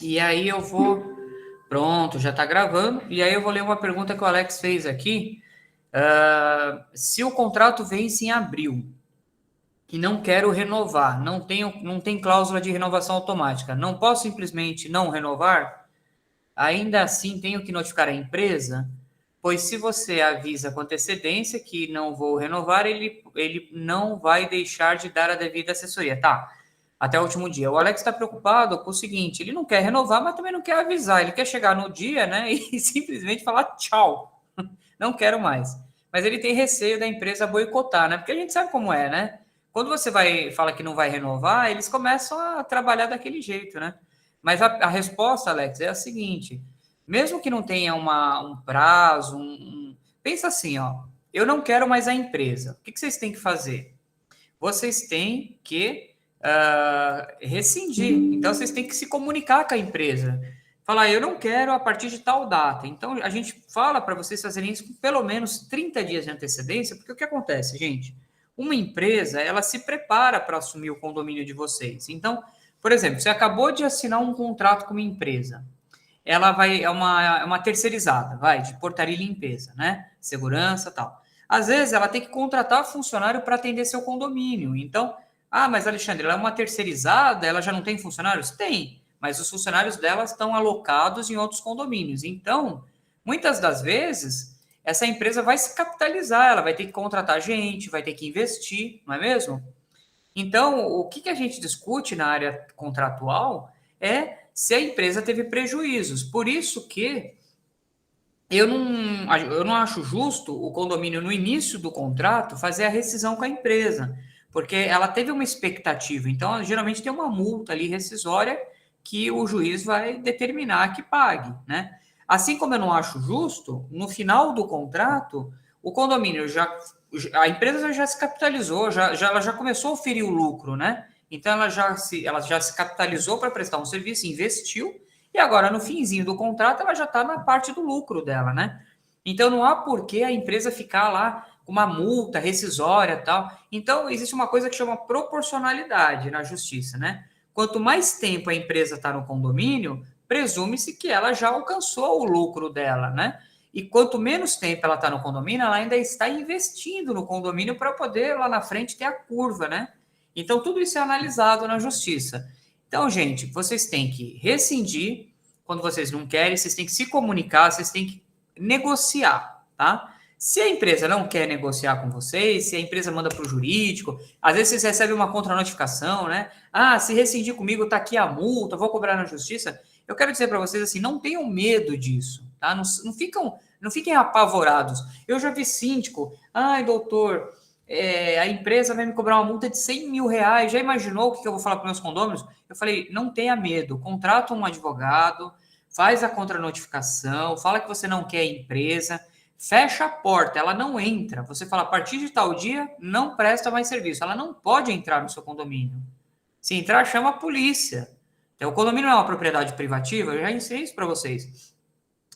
E aí eu vou... Pronto, já está gravando. E aí eu vou ler uma pergunta que o Alex fez aqui. Se o contrato vence em abril e não quero renovar, não tem cláusula de renovação automática, não posso simplesmente não renovar? Ainda assim, tenho que notificar a empresa? Pois se você avisa com antecedência que não vou renovar, ele não vai deixar de dar a devida assessoria. Tá, até o último dia. O Alex está preocupado com o seguinte, ele não quer renovar, mas também não quer avisar. Ele quer chegar no dia, né, e simplesmente falar tchau, não quero mais. Mas ele tem receio da empresa boicotar, né, porque a gente sabe como é, né? Quando você fala que não vai renovar, eles começam a trabalhar daquele jeito, né? Mas a resposta, Alex, é a seguinte: mesmo que não tenha um prazo, pensa assim, ó, eu não quero mais a empresa. O que vocês têm que fazer? Vocês têm que rescindir. Então, vocês têm que se comunicar com a empresa. Falar, eu não quero a partir de tal data. Então, a gente fala para vocês fazerem isso com pelo menos 30 dias de antecedência, porque o que acontece, gente? Uma empresa, ela se prepara para assumir o condomínio de vocês. Então, por exemplo, você acabou de assinar um contrato com uma empresa. Ela é uma terceirizada, de portaria e limpeza, né? Segurança e tal. Às vezes ela tem que contratar funcionário para atender seu condomínio. Então, mas Alexandre, ela é uma terceirizada, ela já não tem funcionários? Tem, mas os funcionários dela estão alocados em outros condomínios. Então, muitas das vezes, essa empresa vai se capitalizar, ela vai ter que contratar gente, vai ter que investir, não é mesmo? Então, o que a gente discute na área contratual é se a empresa teve prejuízos. Por isso que eu não acho justo o condomínio, no início do contrato, fazer a rescisão com a empresa, porque ela teve uma expectativa. Então, geralmente tem uma multa ali rescisória que o juiz vai determinar que pague, né? Assim como eu não acho justo, no final do contrato, o condomínio a empresa já se capitalizou, ela já começou a oferir o lucro, né? Então ela já se capitalizou para prestar um serviço, investiu, e agora no finzinho do contrato ela já está na parte do lucro dela, né? Então não há por que a empresa ficar lá com uma multa rescisória e tal. Então existe uma coisa que chama proporcionalidade na justiça, né? Quanto mais tempo a empresa está no condomínio, presume-se que ela já alcançou o lucro dela, né? E quanto menos tempo ela está no condomínio, ela ainda está investindo no condomínio para poder lá na frente ter a curva, né? Então tudo isso é analisado na justiça. Então, gente, vocês têm que rescindir quando vocês não querem, vocês têm que se comunicar, vocês têm que negociar, tá? Se a empresa não quer negociar com vocês, se a empresa manda para o jurídico, às vezes vocês recebem uma contranotificação, né? Se rescindir comigo, tá aqui a multa, vou cobrar na justiça. Eu quero dizer para vocês assim, não tenham medo disso, tá? Não fiquem apavorados. Eu já vi síndico, doutor, a empresa vai me cobrar uma multa de 100 mil reais, já imaginou o que eu vou falar para meus condôminos? Eu falei, não tenha medo, contrata um advogado, faz a contranotificação, fala que você não quer a empresa, fecha a porta, ela não entra. Você fala, a partir de tal dia, não presta mais serviço. Ela não pode entrar no seu condomínio. Se entrar, chama a polícia. Então, o condomínio não é uma propriedade privativa, eu já ensinei isso para vocês.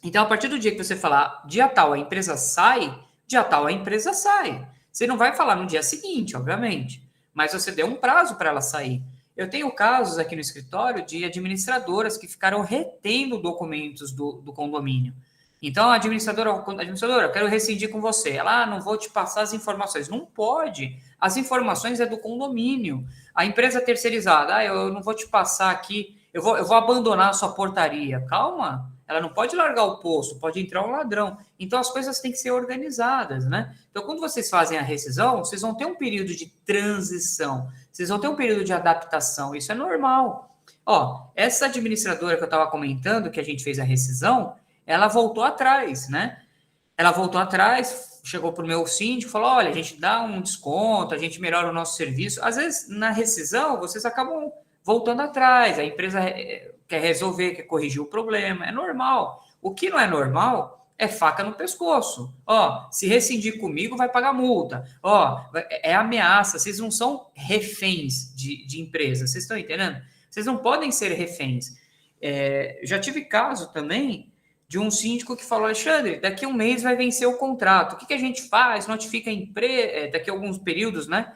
Então, a partir do dia que você falar, dia tal a empresa sai, dia tal a empresa sai. Você não vai falar no dia seguinte, obviamente, mas você deu um prazo para ela sair. Eu tenho casos aqui no escritório de administradoras que ficaram retendo documentos do condomínio. Então, a administradora, eu quero rescindir com você. Ela, não vou te passar as informações. Não pode. As informações é do condomínio. A empresa terceirizada, eu não vou te passar aqui, eu vou abandonar a sua portaria. Calma, ela não pode largar o posto, pode entrar um ladrão. Então, as coisas têm que ser organizadas, né? Então, quando vocês fazem a rescisão, vocês vão ter um período de transição, vocês vão ter um período de adaptação, isso é normal. Essa administradora que eu estava comentando, que a gente fez a rescisão, ela voltou atrás, né? Ela voltou atrás, chegou para o meu síndico, falou, olha, a gente dá um desconto, a gente melhora o nosso serviço. Às vezes, na rescisão, vocês acabam voltando atrás, a empresa quer resolver, quer corrigir o problema, é normal. O que não é normal é faca no pescoço. Se rescindir comigo, vai pagar multa. É ameaça, vocês não são reféns de empresa, vocês estão entendendo? Vocês não podem ser reféns. Já tive caso também de um síndico que falou, Alexandre, daqui a um mês vai vencer o contrato. O que a gente faz? Notifica a empresa, daqui a alguns períodos, né?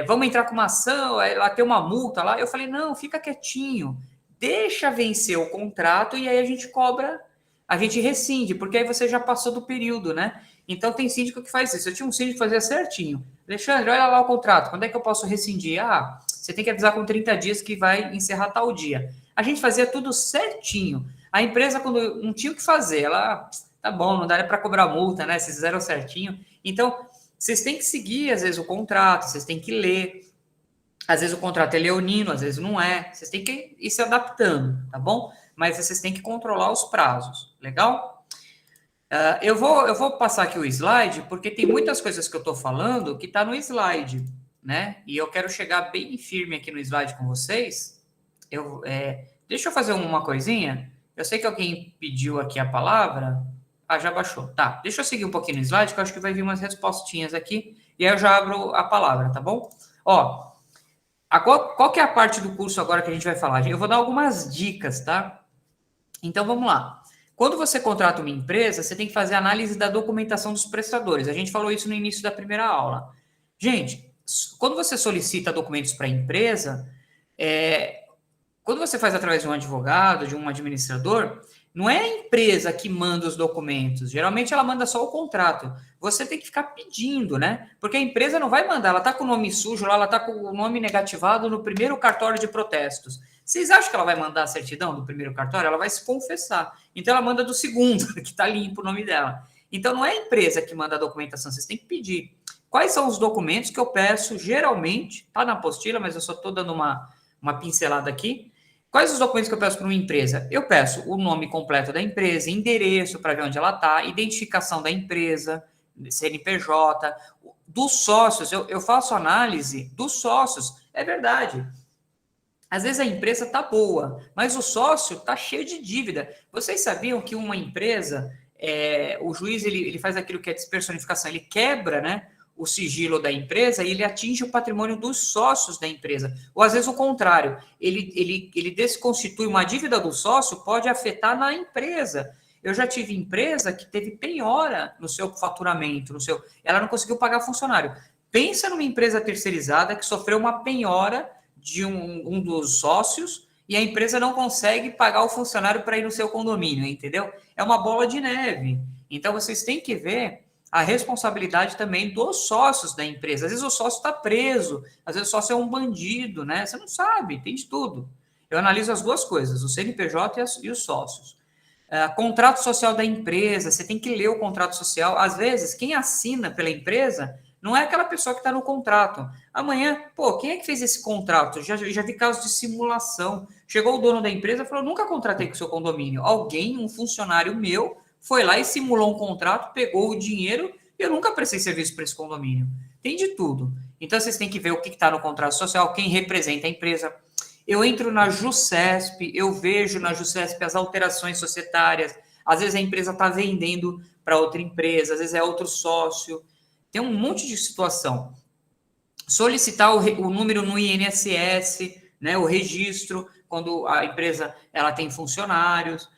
Vamos entrar com uma ação, lá tem uma multa lá. Eu falei, não, fica quietinho. deixa vencer o contrato e aí a gente cobra, a gente rescinde, porque aí você já passou do período, né? Então tem síndico que faz isso. Eu tinha um síndico que fazia certinho. Alexandre, olha lá o contrato, quando é que eu posso rescindir? Ah, você tem que avisar com 30 dias que vai encerrar tal dia. A gente fazia tudo certinho. A empresa, quando não tinha o que fazer, ela, tá bom, não dá para cobrar multa, né? Vocês fizeram certinho. Então, vocês têm que seguir, às vezes, o contrato, vocês têm que ler. Às vezes o contrato é leonino, às vezes não é. Vocês têm que ir se adaptando, tá bom? Mas vocês têm que controlar os prazos, legal? Eu vou passar aqui o slide, porque tem muitas coisas que eu estou falando que está no slide, né? E eu quero chegar bem firme aqui no slide com vocês. Deixa eu fazer uma coisinha. Eu sei que alguém pediu aqui a palavra. Ah, já baixou. Tá, deixa eu seguir um pouquinho no slide, que eu acho que vai vir umas respostinhas aqui. E aí eu já abro a palavra, tá bom? Ó, qual que é a parte do curso agora que a gente vai falar? Eu vou dar algumas dicas, tá? Então vamos lá. Quando você contrata uma empresa, você tem que fazer análise da documentação dos prestadores. A gente falou isso no início da primeira aula. Gente, quando você solicita documentos para a empresa, quando você faz através de um advogado, de um administrador, não é a empresa que manda os documentos. Geralmente ela manda só o contrato. Você tem que ficar pedindo, né? Porque a empresa não vai mandar, ela está com o nome sujo lá, ela está com o nome negativado no primeiro cartório de protestos. Vocês acham que ela vai mandar a certidão do primeiro cartório? Ela vai se confessar. Então ela manda do segundo, que está limpo o nome dela. Então não é a empresa que manda a documentação, vocês têm que pedir. Quais são os documentos que eu peço geralmente? Está na apostila, mas eu só estou dando uma pincelada aqui. Quais os documentos que eu peço para uma empresa? Eu peço o nome completo da empresa, endereço para ver onde ela está, identificação da empresa, CNPJ, dos sócios. Eu faço análise dos sócios. É verdade. Às vezes a empresa está boa, mas o sócio está cheio de dívida. Vocês sabiam que uma empresa, o juiz ele faz aquilo que é despersonificação, ele quebra, né, o sigilo da empresa e ele atinge o patrimônio dos sócios da empresa. Ou às vezes o contrário, ele desconstitui uma dívida do sócio, pode afetar na empresa. Eu já tive empresa que teve penhora no seu faturamento, ela não conseguiu pagar funcionário. Pensa numa empresa terceirizada que sofreu uma penhora de um dos sócios e a empresa não consegue pagar o funcionário para ir no seu condomínio, entendeu? É uma bola de neve. Então, vocês têm que ver a responsabilidade também dos sócios da empresa. Às vezes o sócio está preso, às vezes o sócio é um bandido, né? Você não sabe, tem de tudo. Eu analiso as duas coisas, o CNPJ e os sócios. Contrato social da empresa, você tem que ler o contrato social. Às vezes, quem assina pela empresa não é aquela pessoa que está no contrato. Amanhã, pô, quem é que fez esse contrato? Já vi casos de simulação. Chegou o dono da empresa e falou, nunca contratei com o seu condomínio. Alguém, um funcionário meu, foi lá e simulou um contrato, pegou o dinheiro e eu nunca prestei serviço para esse condomínio. Tem de tudo. Então, vocês têm que ver o que está no contrato social, quem representa a empresa. Eu entro na JuSesp, eu vejo na JuSesp as alterações societárias. Às vezes a empresa está vendendo para outra empresa, às vezes é outro sócio. Tem um monte de situação. Solicitar o número no INSS, né, o registro, quando a empresa ela tem funcionários.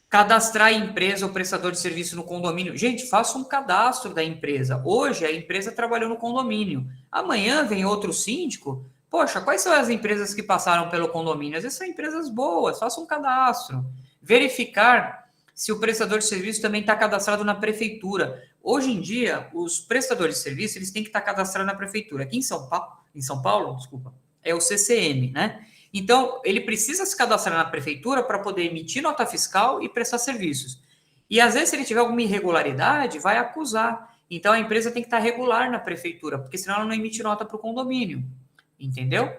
Cadastrar a empresa ou prestador de serviço no condomínio. Gente, faça um cadastro da empresa. Hoje a empresa trabalhou no condomínio. Amanhã vem outro síndico. Poxa, quais são as empresas que passaram pelo condomínio? Às vezes são empresas boas, faça um cadastro. Verificar se o prestador de serviço também está cadastrado na prefeitura. Hoje em dia, os prestadores de serviço eles têm que estar cadastrados na prefeitura. Aqui em São Paulo, desculpa, é o CCM, né? Então, ele precisa se cadastrar na prefeitura para poder emitir nota fiscal e prestar serviços. E, às vezes, se ele tiver alguma irregularidade, vai acusar. Então, a empresa tem que estar regular na prefeitura, porque senão ela não emite nota para o condomínio. Entendeu?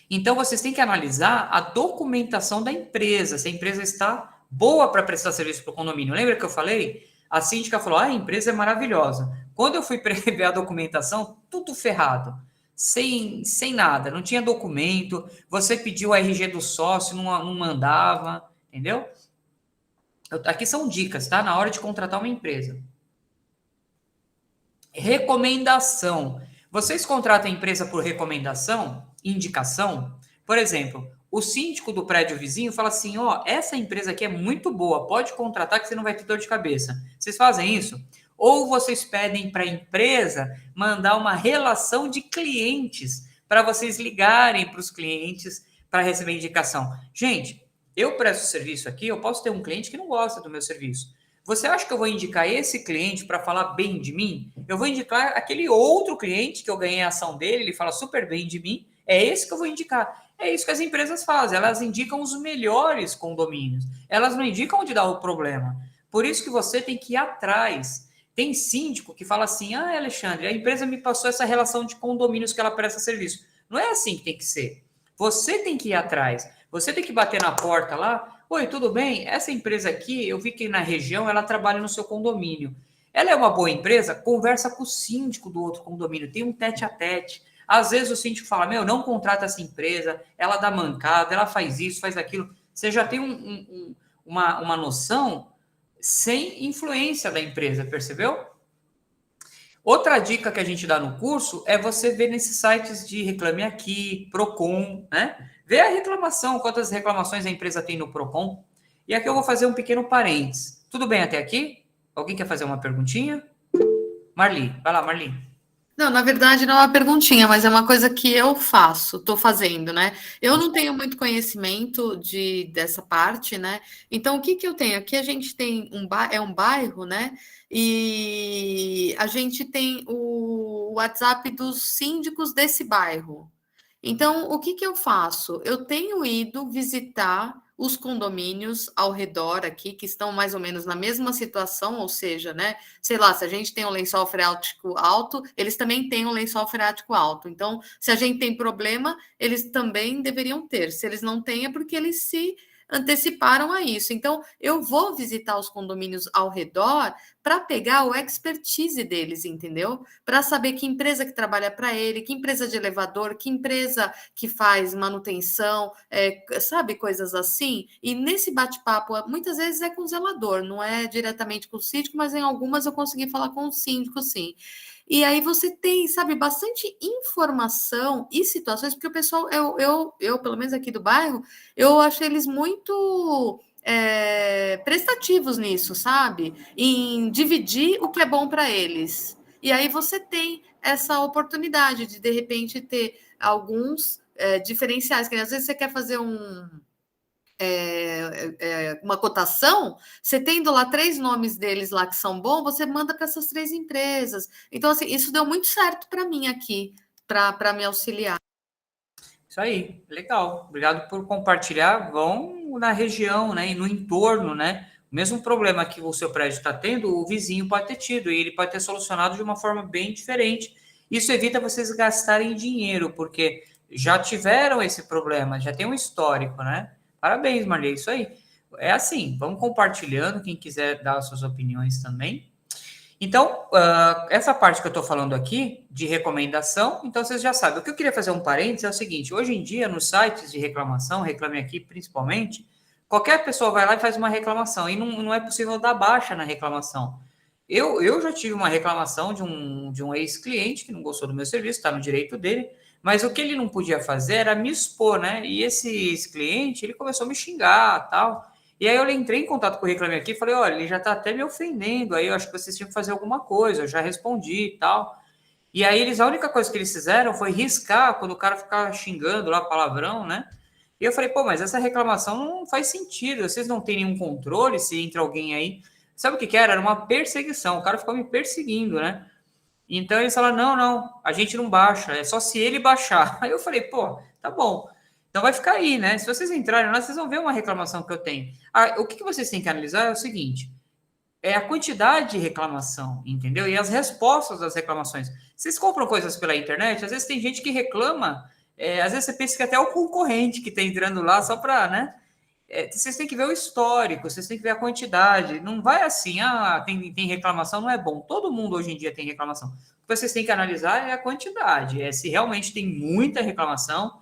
Então, vocês têm que analisar a documentação da empresa, se a empresa está boa para prestar serviço para o condomínio. Lembra que eu falei? A síndica falou, a empresa é maravilhosa. Quando eu fui ver a documentação, tudo ferrado. Sem nada, não tinha documento, você pediu o RG do sócio, não mandava, entendeu? Aqui são dicas, tá? Na hora de contratar uma empresa. Recomendação. Vocês contratam a empresa por recomendação, indicação? Por exemplo, o síndico do prédio vizinho fala assim, ó, essa empresa aqui é muito boa, pode contratar que você não vai ter dor de cabeça. Vocês fazem isso? Ou vocês pedem para a empresa mandar uma relação de clientes para vocês ligarem para os clientes para receber indicação. Gente, eu presto serviço aqui, eu posso ter um cliente que não gosta do meu serviço. Você acha que eu vou indicar esse cliente para falar bem de mim? Eu vou indicar aquele outro cliente que eu ganhei a ação dele, ele fala super bem de mim, é esse que eu vou indicar. É isso que as empresas fazem, elas indicam os melhores condomínios, elas não indicam onde dá o problema. Por isso que você tem que ir atrás. Tem síndico que fala assim, Alexandre, a empresa me passou essa relação de condomínios que ela presta serviço. Não é assim que tem que ser. Você tem que ir atrás, você tem que bater na porta lá, oi, tudo bem? Essa empresa aqui, eu vi que na região ela trabalha no seu condomínio. Ela é uma boa empresa? Conversa com o síndico do outro condomínio, tem um tete a tete. Às vezes o síndico fala, não contrata essa empresa, ela dá mancada, ela faz isso, faz aquilo. Você já tem uma noção sem influência da empresa, percebeu? Outra dica que a gente dá no curso é você ver nesses sites de Reclame Aqui, Procon, né? Ver a reclamação, quantas reclamações a empresa tem no Procon. E aqui eu vou fazer um pequeno parênteses. Tudo bem até aqui? Alguém quer fazer uma perguntinha? Marli, vai lá, Marli. Não, na verdade não é uma perguntinha, mas é uma coisa que eu faço, estou fazendo, né? Eu não tenho muito conhecimento dessa parte, né? Então, o que que eu tenho? Aqui a gente tem um bairro, né? E a gente tem o WhatsApp dos síndicos desse bairro. Então, o que que eu faço? Eu tenho ido visitar os condomínios ao redor aqui, que estão mais ou menos na mesma situação, ou seja, né? Sei lá, se a gente tem um lençol freático alto, eles também têm um lençol freático alto. Então, se a gente tem problema, eles também deveriam ter. Se eles não têm, é porque eles se anteciparam a isso. Então, eu vou visitar os condomínios ao redor para pegar o expertise deles, entendeu? Para saber que empresa que trabalha para ele, que empresa de elevador, que empresa que faz manutenção, sabe, coisas assim. E nesse bate-papo, muitas vezes é com o zelador, não é diretamente com o síndico, mas em algumas eu consegui falar com o síndico, sim. E aí você tem, sabe, bastante informação e situações, porque o pessoal, eu pelo menos aqui do bairro, eu achei eles muito prestativos nisso, sabe? Em dividir o que é bom para eles. E aí você tem essa oportunidade de repente, ter alguns diferenciais, que às vezes você quer fazer uma cotação, você tendo lá 3 nomes deles lá que são bons, você manda para essas 3 empresas. Então, assim, isso deu muito certo para mim aqui, para me auxiliar. Isso aí, legal. Obrigado por compartilhar. Vão na região, né, e no entorno, né? O mesmo problema que o seu prédio está tendo, o vizinho pode ter tido, e ele pode ter solucionado de uma forma bem diferente. Isso evita vocês gastarem dinheiro, porque já tiveram esse problema, já tem um histórico, né? Parabéns, Marley, isso aí. É assim, vamos compartilhando, quem quiser dar as suas opiniões também. Então, essa parte que eu estou falando aqui, de recomendação, então vocês já sabem. O que eu queria fazer um parênteses é o seguinte: hoje em dia, nos sites de reclamação, Reclame Aqui principalmente, qualquer pessoa vai lá e faz uma reclamação, e não é possível dar baixa na reclamação. Eu já tive uma reclamação de um ex-cliente que não gostou do meu serviço, está no direito dele, mas o que ele não podia fazer era me expor, né? E esse ex-cliente, ele começou a me xingar, tal. E aí eu entrei em contato com o Reclame Aqui e falei, olha, ele já está até me ofendendo, aí eu acho que vocês tinham que fazer alguma coisa, eu já respondi e tal. E aí a única coisa que eles fizeram foi riscar quando o cara ficava xingando lá palavrão, né? E eu falei, pô, mas essa reclamação não faz sentido, vocês não têm nenhum controle se entra alguém aí. Sabe o que que era? Era uma perseguição, o cara ficou me perseguindo, né? Então eles falaram, não, a gente não baixa, é só se ele baixar. Aí eu falei, pô, tá bom. Então vai ficar aí, né? Se vocês entrarem lá, vocês vão ver uma reclamação que eu tenho. O que vocês têm que analisar é o seguinte: é a quantidade de reclamação, entendeu? E as respostas das reclamações. Vocês compram coisas pela internet, às vezes tem gente que reclama, às vezes você pensa que até é o concorrente que está entrando lá só para, né? Vocês têm que ver o histórico, vocês têm que ver a quantidade. Não vai assim, tem reclamação, não é bom. Todo mundo hoje em dia tem reclamação. O que vocês têm que analisar é a quantidade, se realmente tem muita reclamação.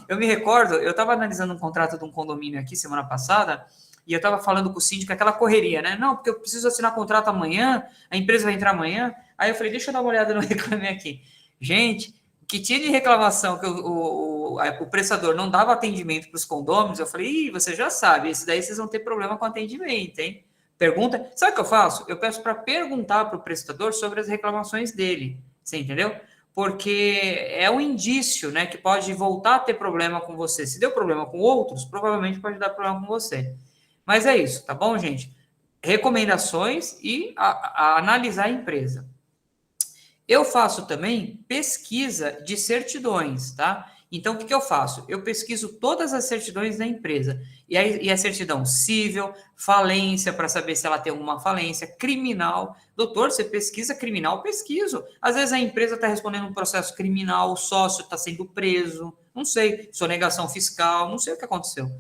Eu me recordo, eu estava analisando um contrato de um condomínio aqui semana passada, e eu estava falando com o síndico, aquela correria, né? Não, porque eu preciso assinar contrato amanhã, a empresa vai entrar amanhã. Aí eu falei, deixa eu dar uma olhada no Reclame Aqui. Gente, que tinha de reclamação que o prestador não dava atendimento para os condôminos, eu falei, você já sabe, esse daí vocês vão ter problema com atendimento, hein? Pergunta, sabe o que eu faço? Eu peço para perguntar para o prestador sobre as reclamações dele, você entendeu? porque é um indício, né, que pode voltar a ter problema com você. Se deu problema com outros, provavelmente pode dar problema com você. Mas é isso, tá bom, gente? Recomendações e a analisar a empresa. Eu faço também pesquisa de certidões, tá? Então, o que eu faço? Eu pesquiso todas as certidões da empresa. E a certidão civil, falência, para saber se ela tem alguma falência, criminal. Doutor, você pesquisa criminal? Pesquiso. Às vezes a empresa está respondendo um processo criminal, o sócio está sendo preso, não sei, sonegação fiscal, não sei o que aconteceu.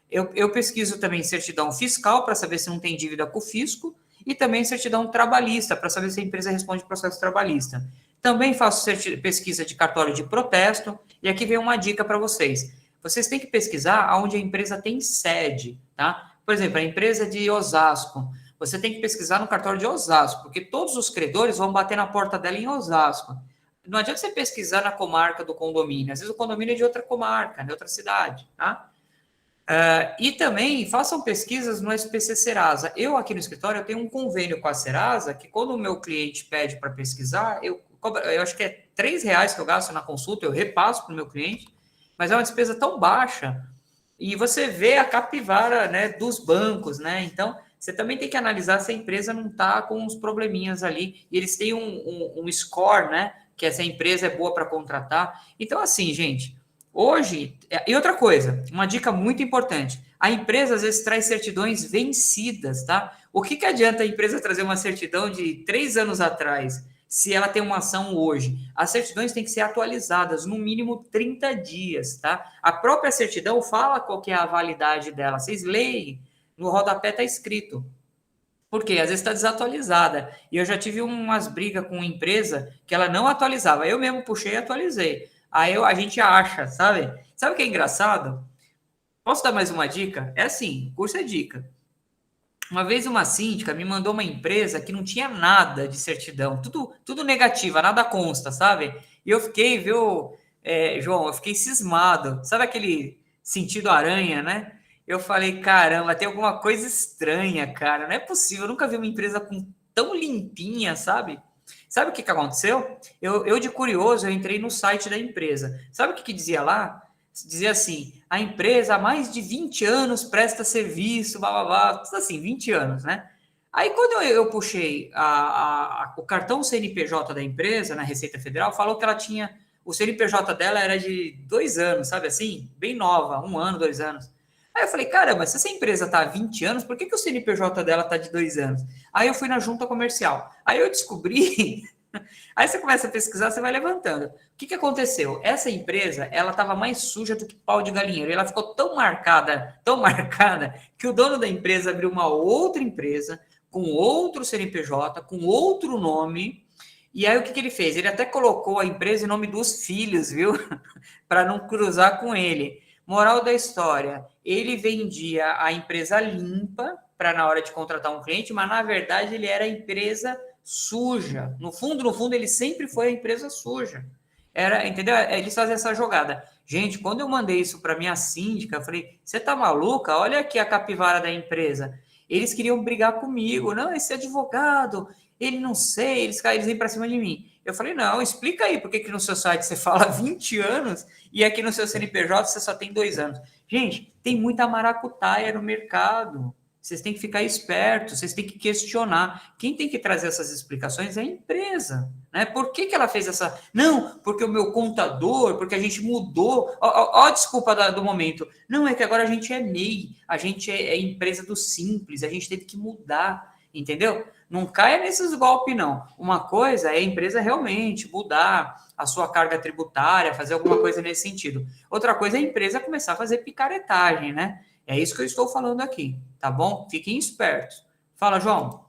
Eu pesquiso também certidão fiscal para saber se não tem dívida com o fisco e também certidão trabalhista para saber se a empresa responde processo trabalhista. Também faço pesquisa de cartório de protesto e aqui vem uma dica para vocês. Vocês têm que pesquisar onde a empresa tem sede, tá? Por exemplo, a empresa de Osasco. Você tem que pesquisar no cartório de Osasco, porque todos os credores vão bater na porta dela em Osasco. Não adianta você pesquisar na comarca do condomínio. Às vezes o condomínio é de outra comarca, de outra cidade, tá? E também façam pesquisas no SPC Serasa. Eu, aqui no escritório, eu tenho um convênio com a Serasa, que quando o meu cliente pede para pesquisar, eu acho que é R$ 3 que eu gasto na consulta, eu repasso para o meu cliente, mas é uma despesa tão baixa. E você vê a capivara, né, dos bancos, né? Então, você também tem que analisar se a empresa não está com uns probleminhas ali. E eles têm um score, né? Que essa empresa é boa para contratar. Então, assim, gente, hoje... E outra coisa, uma dica muito importante. A empresa, às vezes, traz certidões vencidas, tá? O que adianta a empresa trazer uma certidão de 3 anos atrás, se ela tem uma ação hoje? As certidões têm que ser atualizadas, no mínimo 30 dias, tá? A própria certidão fala qual que é a validade dela. Vocês leem, no rodapé está escrito. Por quê? Às vezes está desatualizada. E eu já tive umas brigas com uma empresa que ela não atualizava. Eu mesmo puxei e atualizei. Aí a gente acha, sabe? Sabe o que é engraçado? Posso dar mais uma dica? É assim, curso é dica. Uma vez uma síndica me mandou uma empresa que não tinha nada de certidão, tudo negativa, nada consta, sabe? E eu fiquei, viu, João, eu fiquei cismado. Sabe aquele sentido aranha, né? Eu falei, caramba, tem alguma coisa estranha, cara. Não é possível, eu nunca vi uma empresa tão limpinha, sabe? Sabe o que aconteceu? Eu, de curioso, eu entrei no site da empresa. Sabe o que dizia lá? Dizia assim, a empresa há mais de 20 anos presta serviço, blá, blá, blá, tudo assim, 20 anos, né? Aí, quando eu puxei o cartão CNPJ da empresa, na Receita Federal, falou que ela tinha, o CNPJ dela era de 2 anos, sabe assim? Bem nova, 1 ano, 2 anos. Aí eu falei, caramba, se essa empresa está há 20 anos, por que o CNPJ dela está de 2 anos? Aí eu fui na junta comercial. Aí eu descobri... Aí você começa a pesquisar, você vai levantando. O que aconteceu? Essa empresa, ela estava mais suja do que pau de galinheiro. E ela ficou tão marcada, que o dono da empresa abriu uma outra empresa, com outro CNPJ, com outro nome. E aí o que ele fez? Ele até colocou a empresa em nome dos filhos, viu? Para não cruzar com ele. Moral da história, ele vendia a empresa limpa para na hora de contratar um cliente, mas na verdade ele era a empresa suja. No fundo, ele sempre foi a empresa suja. Era, entendeu? Eles fazem essa jogada. Gente, quando eu mandei isso para minha síndica, eu falei, você tá maluca? Olha aqui a capivara da empresa. Eles queriam brigar comigo. Não, esse advogado, ele não sei, eles vêm para cima de mim. Eu falei, não, explica aí por que no seu site você fala 20 anos e aqui no seu CNPJ você só tem 2 anos. Gente, tem muita maracutaia no mercado. Vocês têm que ficar espertos, vocês têm que questionar. Quem tem que trazer essas explicações é a empresa. Né? Por que ela fez essa... Não, porque o meu contador, porque a gente mudou... Ó a desculpa do momento. Não, é que agora a gente é MEI, a gente é empresa do Simples, a gente teve que mudar, entendeu? Não caia nesses golpes, não. Uma coisa é a empresa realmente mudar a sua carga tributária, fazer alguma coisa nesse sentido. Outra coisa é a empresa começar a fazer picaretagem, né? É isso que eu estou falando aqui, tá bom? Fiquem espertos. Fala, João.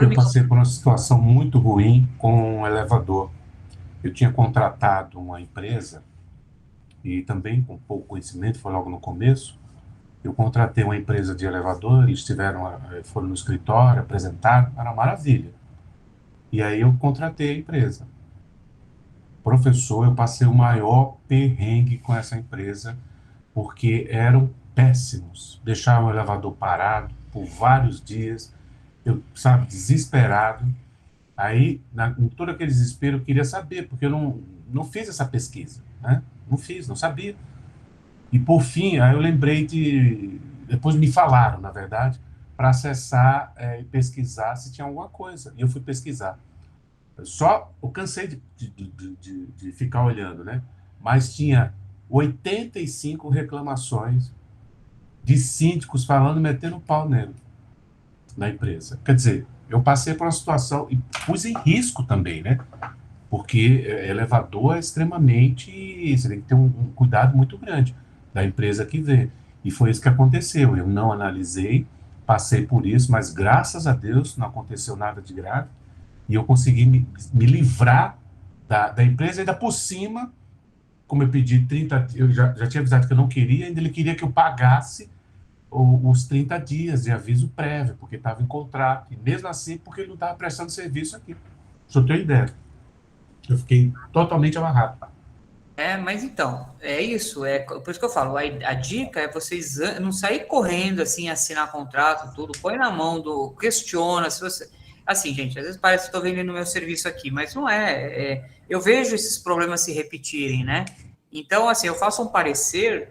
Eu passei por uma situação muito ruim com um elevador. Eu tinha contratado uma empresa e também com pouco conhecimento, foi logo no começo. Eu contratei uma empresa de elevador, eles foram no escritório, apresentaram, era uma maravilha. E aí eu contratei a empresa. Professor, eu passei o maior perrengue com essa empresa, porque eram péssimos. Deixavam o elevador parado por vários dias, eu, sabe, desesperado. Aí, em todo aquele desespero, eu queria saber, porque eu não fiz essa pesquisa, né? Não fiz, não sabia. E, por fim, aí eu lembrei de... Depois me falaram, na verdade, para acessar e pesquisar se tinha alguma coisa. E eu fui pesquisar. Eu cansei de ficar olhando, né? Mas tinha 85 reclamações de síndicos falando, metendo pau nele, na empresa. Quer dizer, eu passei por uma situação e pus em risco também, né? Porque elevador é extremamente... Você tem que ter um cuidado muito grande da empresa que vê. E foi isso que aconteceu. Eu não analisei, passei por isso, mas graças a Deus não aconteceu nada de grave. E eu consegui me livrar da empresa, ainda por cima, como eu pedi 30, eu já tinha avisado que eu não queria, ainda ele queria que eu pagasse os 30 dias de aviso prévio, porque estava em contrato. E mesmo assim, porque ele não estava prestando serviço aqui. Só tenho ideia. Eu fiquei totalmente amarrado. Mas então, é isso, por isso que eu falo, a dica é vocês não sair correndo, assim, assinar contrato, tudo, põe na mão questiona, se você... Assim, gente, às vezes parece que estou vendendo meu serviço aqui, mas não é, eu vejo esses problemas se repetirem, né? Então, assim, eu faço um parecer,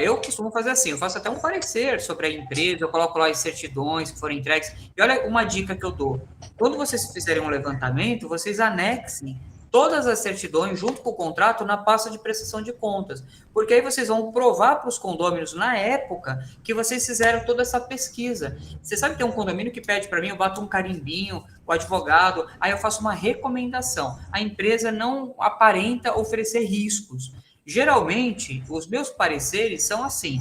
eu costumo fazer assim, eu faço até um parecer sobre a empresa, eu coloco lá as certidões que foram entregues, e olha uma dica que eu dou, quando vocês fizerem um levantamento, vocês anexem todas as certidões junto com o contrato na pasta de prestação de contas, porque aí vocês vão provar para os condôminos na época que vocês fizeram toda essa pesquisa. Você sabe que tem um condomínio que pede para mim, eu bato um carimbinho, o advogado, aí eu faço uma recomendação. A empresa não aparenta oferecer riscos. Geralmente, os meus pareceres são assim,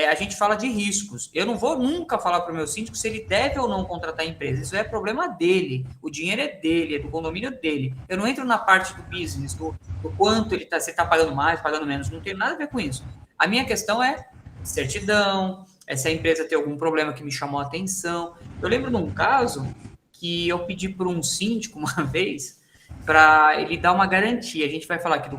a gente fala de riscos. Eu não vou nunca falar para o meu síndico se ele deve ou não contratar a empresa. Isso é problema dele. O dinheiro é dele, é do condomínio dele. Eu não entro na parte do business, do quanto ele se está pagando mais, pagando menos. Não tem nada a ver com isso. A minha questão é certidão, se a empresa tem algum problema que me chamou a atenção. Eu lembro de um caso que eu pedi por um síndico uma vez para ele dar uma garantia. A gente vai falar aqui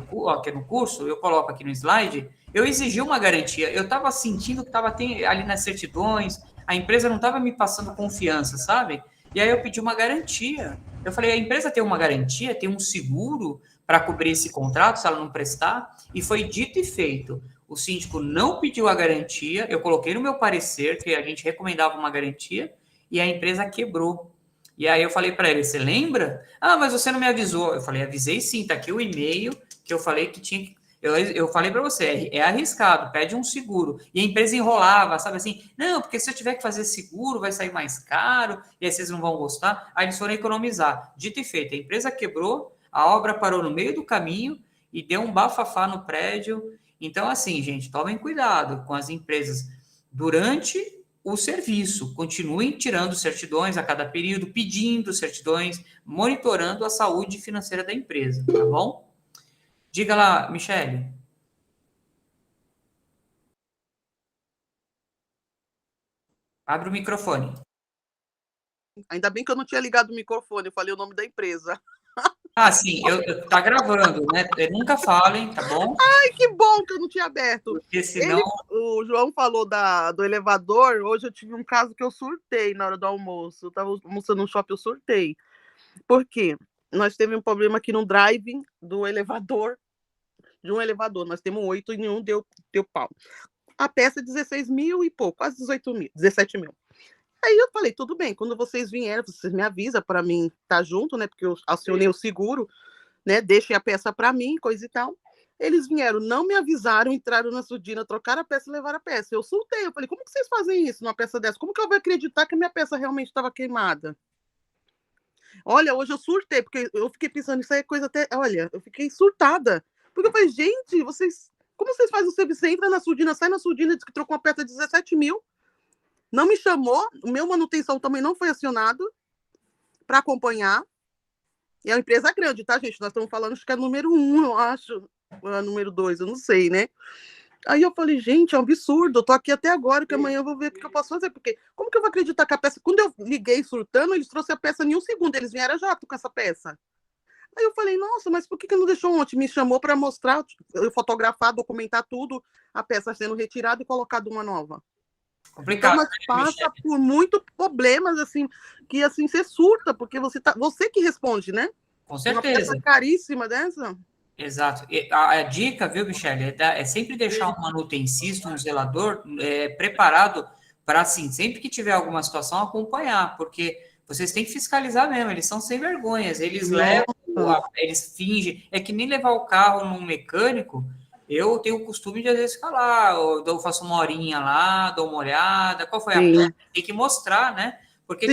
no curso, eu coloco aqui no slide. Eu exigi uma garantia. Eu estava sentindo que estava ali nas certidões, a empresa não estava me passando confiança, sabe? E aí eu pedi uma garantia. Eu falei, a empresa tem uma garantia, tem um seguro para cobrir esse contrato, se ela não prestar? E foi dito e feito. O síndico não pediu a garantia, eu coloquei no meu parecer que a gente recomendava uma garantia, e a empresa quebrou. E aí eu falei para ele, você lembra? Ah, mas você não me avisou. Eu falei, avisei sim, tá aqui o e-mail que eu falei que tinha que... Eu falei para você, é arriscado, pede um seguro. E a empresa enrolava, sabe assim? Não, porque se eu tiver que fazer seguro, vai sair mais caro, e aí vocês não vão gostar. Aí eles foram economizar. Dito e feito, a empresa quebrou, a obra parou no meio do caminho e deu um bafafá no prédio. Então, assim, gente, tomem cuidado com as empresas durante o serviço. Continuem tirando certidões a cada período, pedindo certidões, monitorando a saúde financeira da empresa, tá bom? Diga lá, Michele. Abre o microfone. Ainda bem que eu não tinha ligado o microfone, eu falei o nome da empresa. Ah, sim, tá gravando, né? Nunca falem, tá bom? Ai, que bom que eu não tinha aberto. Porque senão... O João falou do elevador, hoje eu tive um caso que eu surtei na hora do almoço. Eu estava almoçando no shopping, eu surtei. Por quê? Nós tivemos um problema aqui no drive do elevador, de um elevador. Nós temos 8 e nenhum deu pau. A peça é 16 mil e pouco, quase 18 mil, 17 mil. Aí eu falei, tudo bem, quando vocês vierem, vocês me avisam para mim estar junto, né? Porque eu acionei o seguro, né? Deixem a peça para mim, coisa e tal. Eles vieram, não me avisaram, entraram na surdina, trocaram a peça e levaram a peça. Eu surtei, eu falei, como que vocês fazem isso numa peça dessa? Como que eu vou acreditar que a minha peça realmente estava queimada? Olha, hoje eu surtei, porque eu fiquei pensando, isso aí é coisa até... Olha, eu fiquei surtada. Porque eu falei, gente, como vocês fazem o serviço? Você entra na surdina, sai na surdina, diz que trocou uma peça de 17 mil. Não me chamou, o meu manutenção também não foi acionado para acompanhar. E é uma empresa grande, tá, gente? Nós estamos falando, acho que é número 1, eu acho. Número 2, eu não sei, né? Aí eu falei, gente, é um absurdo, eu tô aqui até agora, que amanhã eu vou ver o que eu posso fazer, porque como que eu vou acreditar que a peça... Quando eu liguei surtando, eles trouxeram a peça em 1 segundo, eles vieram já com essa peça. Aí eu falei, nossa, mas por que não deixou ontem? Me chamou para mostrar, eu fotografar, documentar tudo, a peça sendo retirada e colocada uma nova. Complicado, Então, nós passa por muitos problemas, assim, que assim, você surta, porque você que responde, né? Com certeza. Uma peça caríssima dessa. Exato. A dica, viu, Michele, é sempre deixar um manutencista, um zelador preparado para, assim, sempre que tiver alguma situação, acompanhar, porque vocês têm que fiscalizar mesmo, eles são sem vergonhas, eles levam, eles fingem, é que nem levar o carro num mecânico, eu tenho o costume de, às vezes, ficar lá, eu faço uma horinha lá, dou uma olhada, qual foi a peça? Tem que mostrar, né? Porque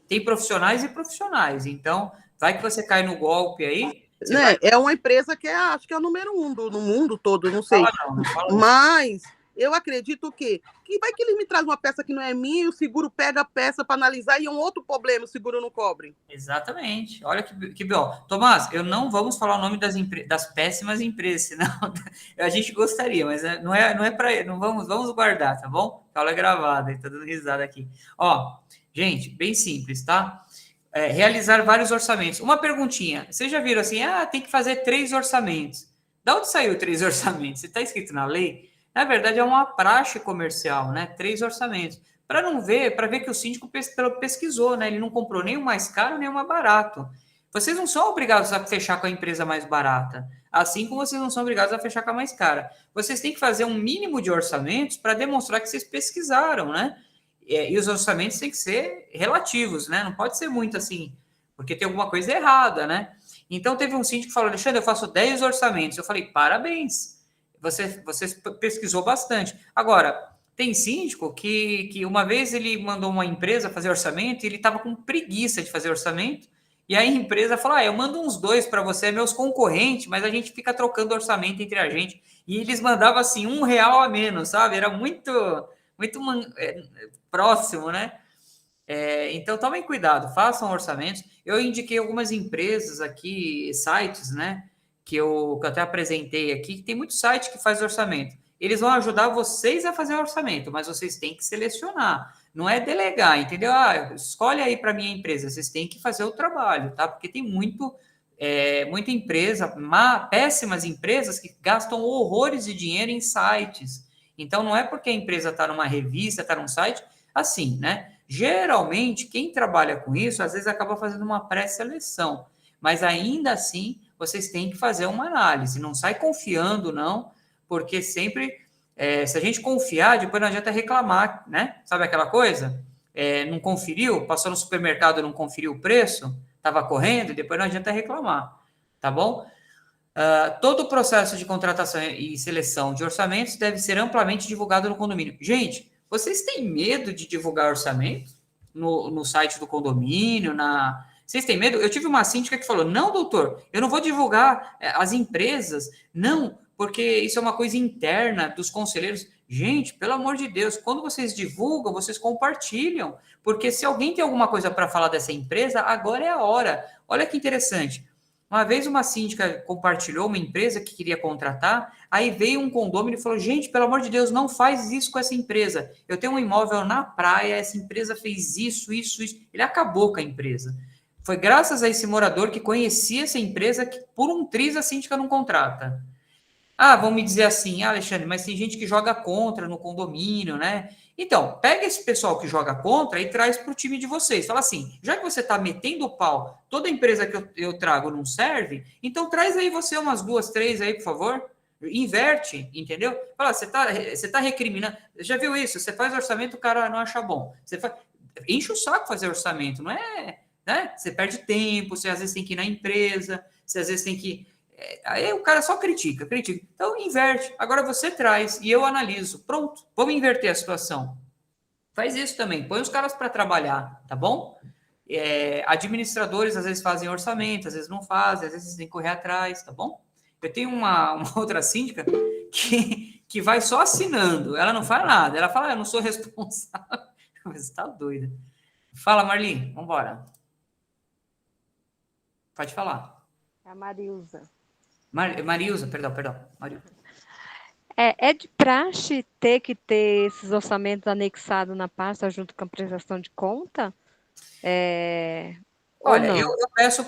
tem profissionais e profissionais, então, vai que você cai no golpe aí, né? É uma empresa que acho que é o número 1 no mundo todo, não sei. Não fala não. Mas eu acredito que vai que ele me traz uma peça que não é minha e o seguro pega a peça para analisar e é um outro problema, o seguro não cobre. Exatamente. Olha que bom. Tomás, eu não vamos falar o nome das péssimas empresas, senão a gente gostaria, mas não é para, não vamos guardar, tá bom? Aula gravada, tá dando risada aqui. Ó, gente, bem simples, tá? Realizar vários orçamentos. Uma perguntinha. Vocês já viram assim, tem que fazer 3 orçamentos. Da onde saiu 3 orçamentos? Está escrito na lei? Na verdade, é uma praxe comercial, né? 3 orçamentos. Para ver que o síndico pesquisou, né? Ele não comprou nem o mais caro, nem o mais barato. Vocês não são obrigados a fechar com a empresa mais barata, assim como vocês não são obrigados a fechar com a mais cara. Vocês têm que fazer um mínimo de orçamentos para demonstrar que vocês pesquisaram, né? E os orçamentos têm que ser relativos, né? Não pode ser muito assim, porque tem alguma coisa errada, né? Então, teve um síndico que falou, Alexandre, eu faço 10 orçamentos. Eu falei, parabéns, você pesquisou bastante. Agora, tem síndico que uma vez ele mandou uma empresa fazer orçamento e ele estava com preguiça de fazer orçamento, e aí a empresa falou, eu mando uns 2 para você, meus concorrentes, mas a gente fica trocando orçamento entre a gente. E eles mandavam, assim, R$1 a menos, sabe? Era muito próximo, né? Então, tomem cuidado, façam orçamentos. Eu indiquei algumas empresas aqui, sites, né? Que eu até apresentei aqui, que tem muito site que faz orçamento. Eles vão ajudar vocês a fazer orçamento, mas vocês têm que selecionar. Não é delegar, entendeu? Escolhe aí para minha empresa. Vocês têm que fazer o trabalho, tá? Porque tem muita empresa, péssimas empresas que gastam horrores de dinheiro em sites. Então, não é porque a empresa está numa revista, está num site, assim, né? Geralmente, quem trabalha com isso, às vezes acaba fazendo uma pré-seleção, mas ainda assim, vocês têm que fazer uma análise, não sai confiando, não, porque sempre, se a gente confiar, depois não adianta reclamar, né? Sabe aquela coisa? Não conferiu, passou no supermercado, não conferiu o preço, estava correndo, e depois não adianta reclamar, tá bom? Todo o processo de contratação e seleção de orçamentos deve ser amplamente divulgado no condomínio. Gente, vocês têm medo de divulgar orçamento no site do condomínio? Vocês têm medo? Eu tive uma síndica que falou, não, doutor, eu não vou divulgar as empresas, não, porque isso é uma coisa interna dos conselheiros. Gente, pelo amor de Deus, quando vocês divulgam, vocês compartilham, porque se alguém tem alguma coisa para falar dessa empresa, agora é a hora. Olha que interessante. Uma vez uma síndica compartilhou uma empresa que queria contratar, aí veio um condômino e falou, gente, pelo amor de Deus, não faz isso com essa empresa. Eu tenho um imóvel na praia, essa empresa fez isso. Ele acabou com a empresa. Foi graças a esse morador que conhecia essa empresa que por um triz a síndica não contrata. Vão me dizer assim, Alexandre, mas tem gente que joga contra no condomínio, né? Então, pega esse pessoal que joga contra e traz para o time de vocês. Fala assim, já que você está metendo o pau, toda empresa que eu trago não serve, então traz aí você umas 2, 3 aí, por favor. Inverte, entendeu? Fala, você tá recriminando. Já viu isso? Você faz orçamento, o cara não acha bom. Enche o saco fazer orçamento, não é? Né? Você perde tempo, você às vezes tem que ir na empresa, você às vezes tem que... Aí o cara só critica. Então, inverte. Agora você traz e eu analiso. Pronto, vamos inverter a situação. Faz isso também. Põe os caras para trabalhar, tá bom? Administradores às vezes fazem orçamento, às vezes não fazem, às vezes tem que correr atrás, tá bom? Eu tenho uma outra síndica que vai só assinando. Ela não faz nada. Ela fala, eu não sou responsável. Você tá doida. Fala, Marli. Vamos embora. Pode falar. É a Marilza. Marilza, perdão. Marilza. É de praxe ter que ter esses orçamentos anexados na pasta junto com a prestação de conta? Ou Olha, não? eu peço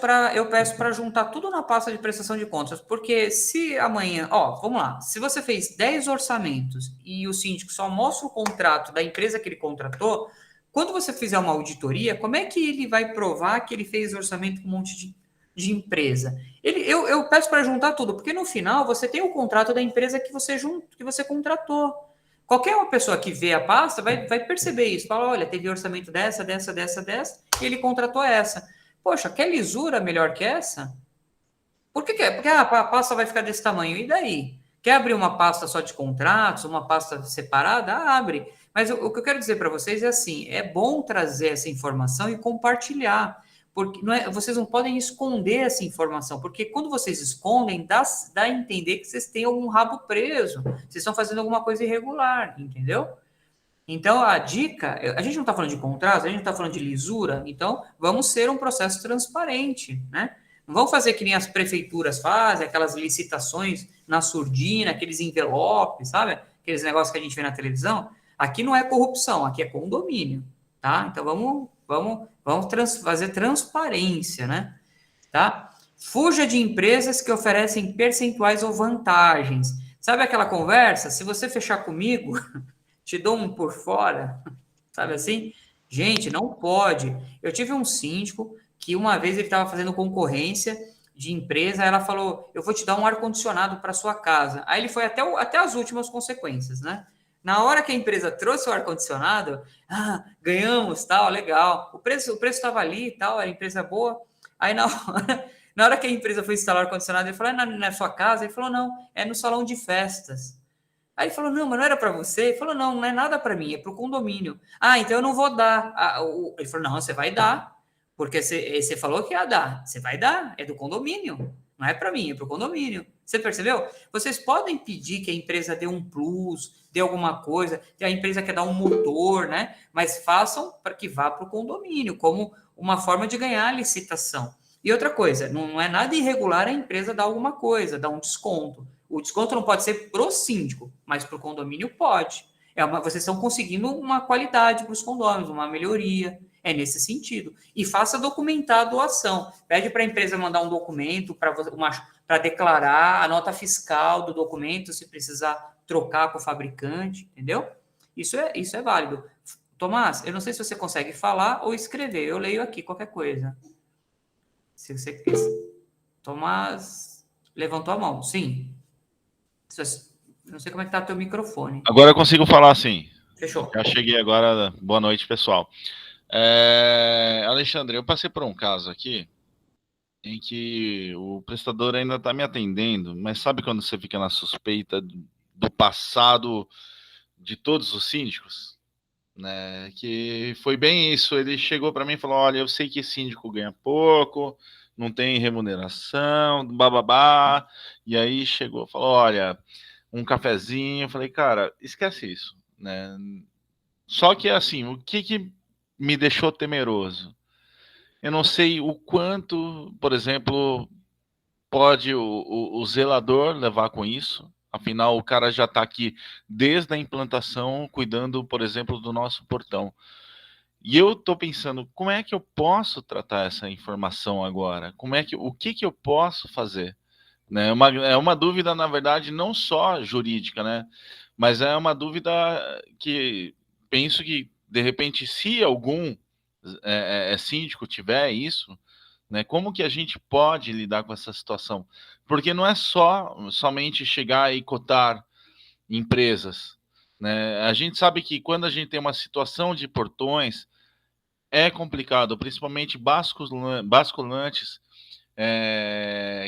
para juntar tudo na pasta de prestação de contas, porque se amanhã, ó, vamos lá, se você fez 10 orçamentos e o síndico só mostra o contrato da empresa que ele contratou, quando você fizer uma auditoria, como é que ele vai provar que ele fez orçamento com um monte de empresa? Eu peço para juntar tudo, porque no final você tem o contrato da empresa que você contratou. Qualquer uma pessoa que vê a pasta vai perceber isso. Fala, olha, teve orçamento dessa, e ele contratou essa. Poxa, quer lisura melhor que essa? Por que é? Porque a pasta vai ficar desse tamanho. E daí? Quer abrir uma pasta só de contratos, uma pasta separada? Abre. Mas o que eu quero dizer para vocês é assim: é bom trazer essa informação e compartilhar. Porque vocês não podem esconder essa informação, porque quando vocês escondem, dá a entender que vocês têm algum rabo preso, vocês estão fazendo alguma coisa irregular, entendeu? Então, a dica, a gente não está falando de contrato, a gente não está falando de lisura, então vamos ser um processo transparente, né? Não vamos fazer que nem as prefeituras fazem, aquelas licitações na surdina, aqueles envelopes, sabe? Aqueles negócios que a gente vê na televisão. Aqui não é corrupção, aqui é condomínio, tá? Então vamos fazer transparência, né? Tá? Fuja de empresas que oferecem percentuais ou vantagens. Sabe aquela conversa? Se você fechar comigo, te dou um por fora, sabe assim? Gente, não pode. Eu tive um síndico que uma vez ele estava fazendo concorrência de empresa, ela falou, eu vou te dar um ar-condicionado para sua casa. Aí ele foi até as últimas consequências, né? Na hora que a empresa trouxe o ar-condicionado, ganhamos, tal, legal. O preço estava ali e tal, era empresa boa. Aí na hora que a empresa foi instalar o ar-condicionado, ele falou, na sua casa? Ele falou, não, é no salão de festas. Aí ele falou, não, mas não era para você? Ele falou, não, não é nada para mim, é para o condomínio. Então eu não vou dar. Ele falou, não, você vai dar, porque você falou que ia dar. Você vai dar, é do condomínio, não é para mim, é para o condomínio. Você percebeu? Vocês podem pedir que a empresa dê um plus, dê alguma coisa, a empresa quer dar um motor, né? Mas façam para que vá para o condomínio, como uma forma de ganhar a licitação. E outra coisa, não é nada irregular a empresa dar alguma coisa, dar um desconto. O desconto não pode ser pro síndico, mas pro condomínio pode. Vocês estão conseguindo uma qualidade para os condôminos, uma melhoria. É nesse sentido. E faça documentar a doação. Pede para a empresa mandar um documento para declarar a nota fiscal do documento, se precisar trocar com o fabricante, entendeu? Isso é válido. Tomás, eu não sei se você consegue falar ou escrever. Eu leio aqui qualquer coisa. Se você quer. Tomás levantou a mão. Sim. Não sei como é que tá o teu microfone. Agora eu consigo falar sim. Fechou. Já cheguei agora. Boa noite, pessoal. Alexandre, eu passei por um caso aqui em que o prestador ainda está me atendendo, mas sabe quando você fica na suspeita do passado de todos os síndicos? Né? Que foi bem isso. Ele chegou para mim e falou, olha, eu sei que síndico ganha pouco, não tem remuneração, bababá. E aí chegou, falou, olha, um cafezinho. Eu falei, cara, esquece isso, né? Só que assim, o que me deixou temeroso? Eu não sei o quanto, por exemplo, pode o zelador levar com isso. Afinal, o cara já está aqui desde a implantação, cuidando, por exemplo, do nosso portão. E eu estou pensando, como é que eu posso tratar essa informação agora? O que eu posso fazer? Né? É uma dúvida, na verdade, não só jurídica, né? Mas é uma dúvida que penso que, de repente, se algum síndico tiver isso, né, como que a gente pode lidar com essa situação? Porque não é somente chegar e cotar empresas. Né? A gente sabe que quando a gente tem uma situação de portões, é complicado, principalmente basculantes,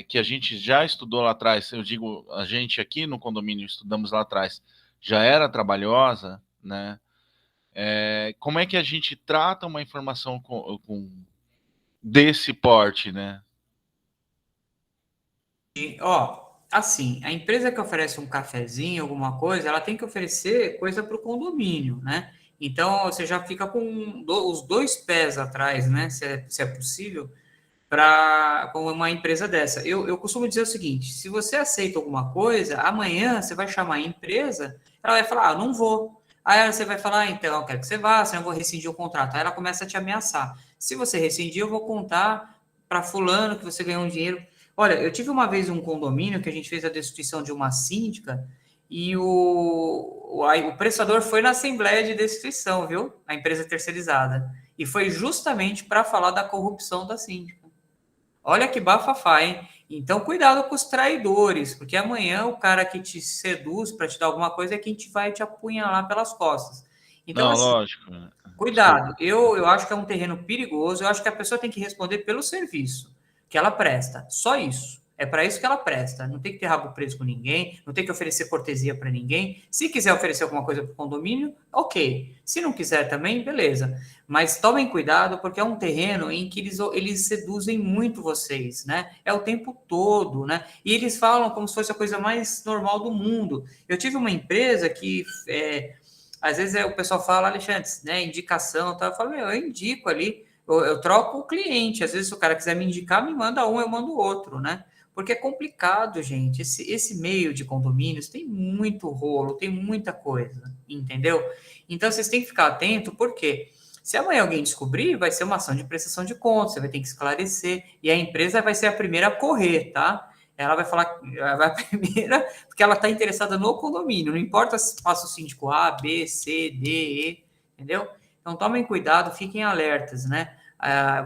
que a gente já estudou lá atrás. Eu digo, a gente aqui no condomínio estudamos lá atrás, já era trabalhosa, né? Como é que a gente trata uma informação desse porte, né? Assim, a empresa que oferece um cafezinho, alguma coisa, ela tem que oferecer coisa para o condomínio, né? Então, você já fica com os dois pés atrás, né? Se é possível, com uma empresa dessa. Eu costumo dizer o seguinte, se você aceita alguma coisa, amanhã você vai chamar a empresa, ela vai falar, não vou. Aí você vai falar, então, eu quero que você vá, senão eu vou rescindir o contrato. Aí ela começa a te ameaçar. Se você rescindir, eu vou contar para fulano que você ganhou um dinheiro. Olha, eu tive uma vez um condomínio que a gente fez a destituição de uma síndica e o prestador foi na assembleia de destituição, viu? A empresa terceirizada. E foi justamente para falar da corrupção da síndica. Olha que bafafá, hein? Então, cuidado com os traidores, porque amanhã o cara que te seduz para te dar alguma coisa é quem vai te apunhalar pelas costas. Então, Não, assim, lógico. cuidado. Eu acho que é um terreno perigoso, eu acho que a pessoa tem que responder pelo serviço que ela presta. Só isso. É para isso que ela presta. Não tem que ter rabo preso com ninguém, não tem que oferecer cortesia para ninguém. Se quiser oferecer alguma coisa para o condomínio, ok. Se não quiser também, beleza. Mas tomem cuidado, porque é um terreno em que eles seduzem muito vocês, né? É o tempo todo, né? E eles falam como se fosse a coisa mais normal do mundo. Eu tive uma empresa que... às vezes o pessoal fala, Alexandre, né, indicação, tá? Eu falo, eu indico ali, eu troco o cliente. Às vezes, se o cara quiser me indicar, me manda um, eu mando outro, né? Porque é complicado, gente. Esse meio de condomínios tem muito rolo, tem muita coisa, entendeu? Então, vocês têm que ficar atento, porque se amanhã alguém descobrir, vai ser uma ação de prestação de contas, você vai ter que esclarecer, e a empresa vai ser a primeira a correr, tá? Ela vai falar, ela vai a primeira, porque ela está interessada no condomínio, não importa se passa o síndico A, B, C, D, E, entendeu? Então, tomem cuidado, fiquem alertas, né?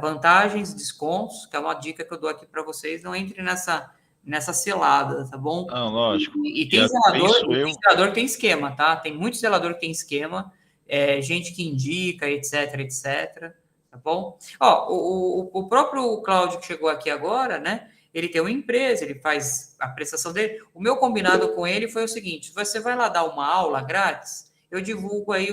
Vantagens, descontos, que é uma dica que eu dou aqui para vocês, não entre nessa selada, tá bom? Não, lógico. E tem zelador que tem esquema, tá? Tem muito zelador que tem esquema, gente que indica, etc, etc, tá bom? Ó, o próprio Cláudio que chegou aqui agora, né? Ele tem uma empresa, ele faz a prestação dele. O meu combinado com ele foi o seguinte: você vai lá dar uma aula grátis, eu divulgo aí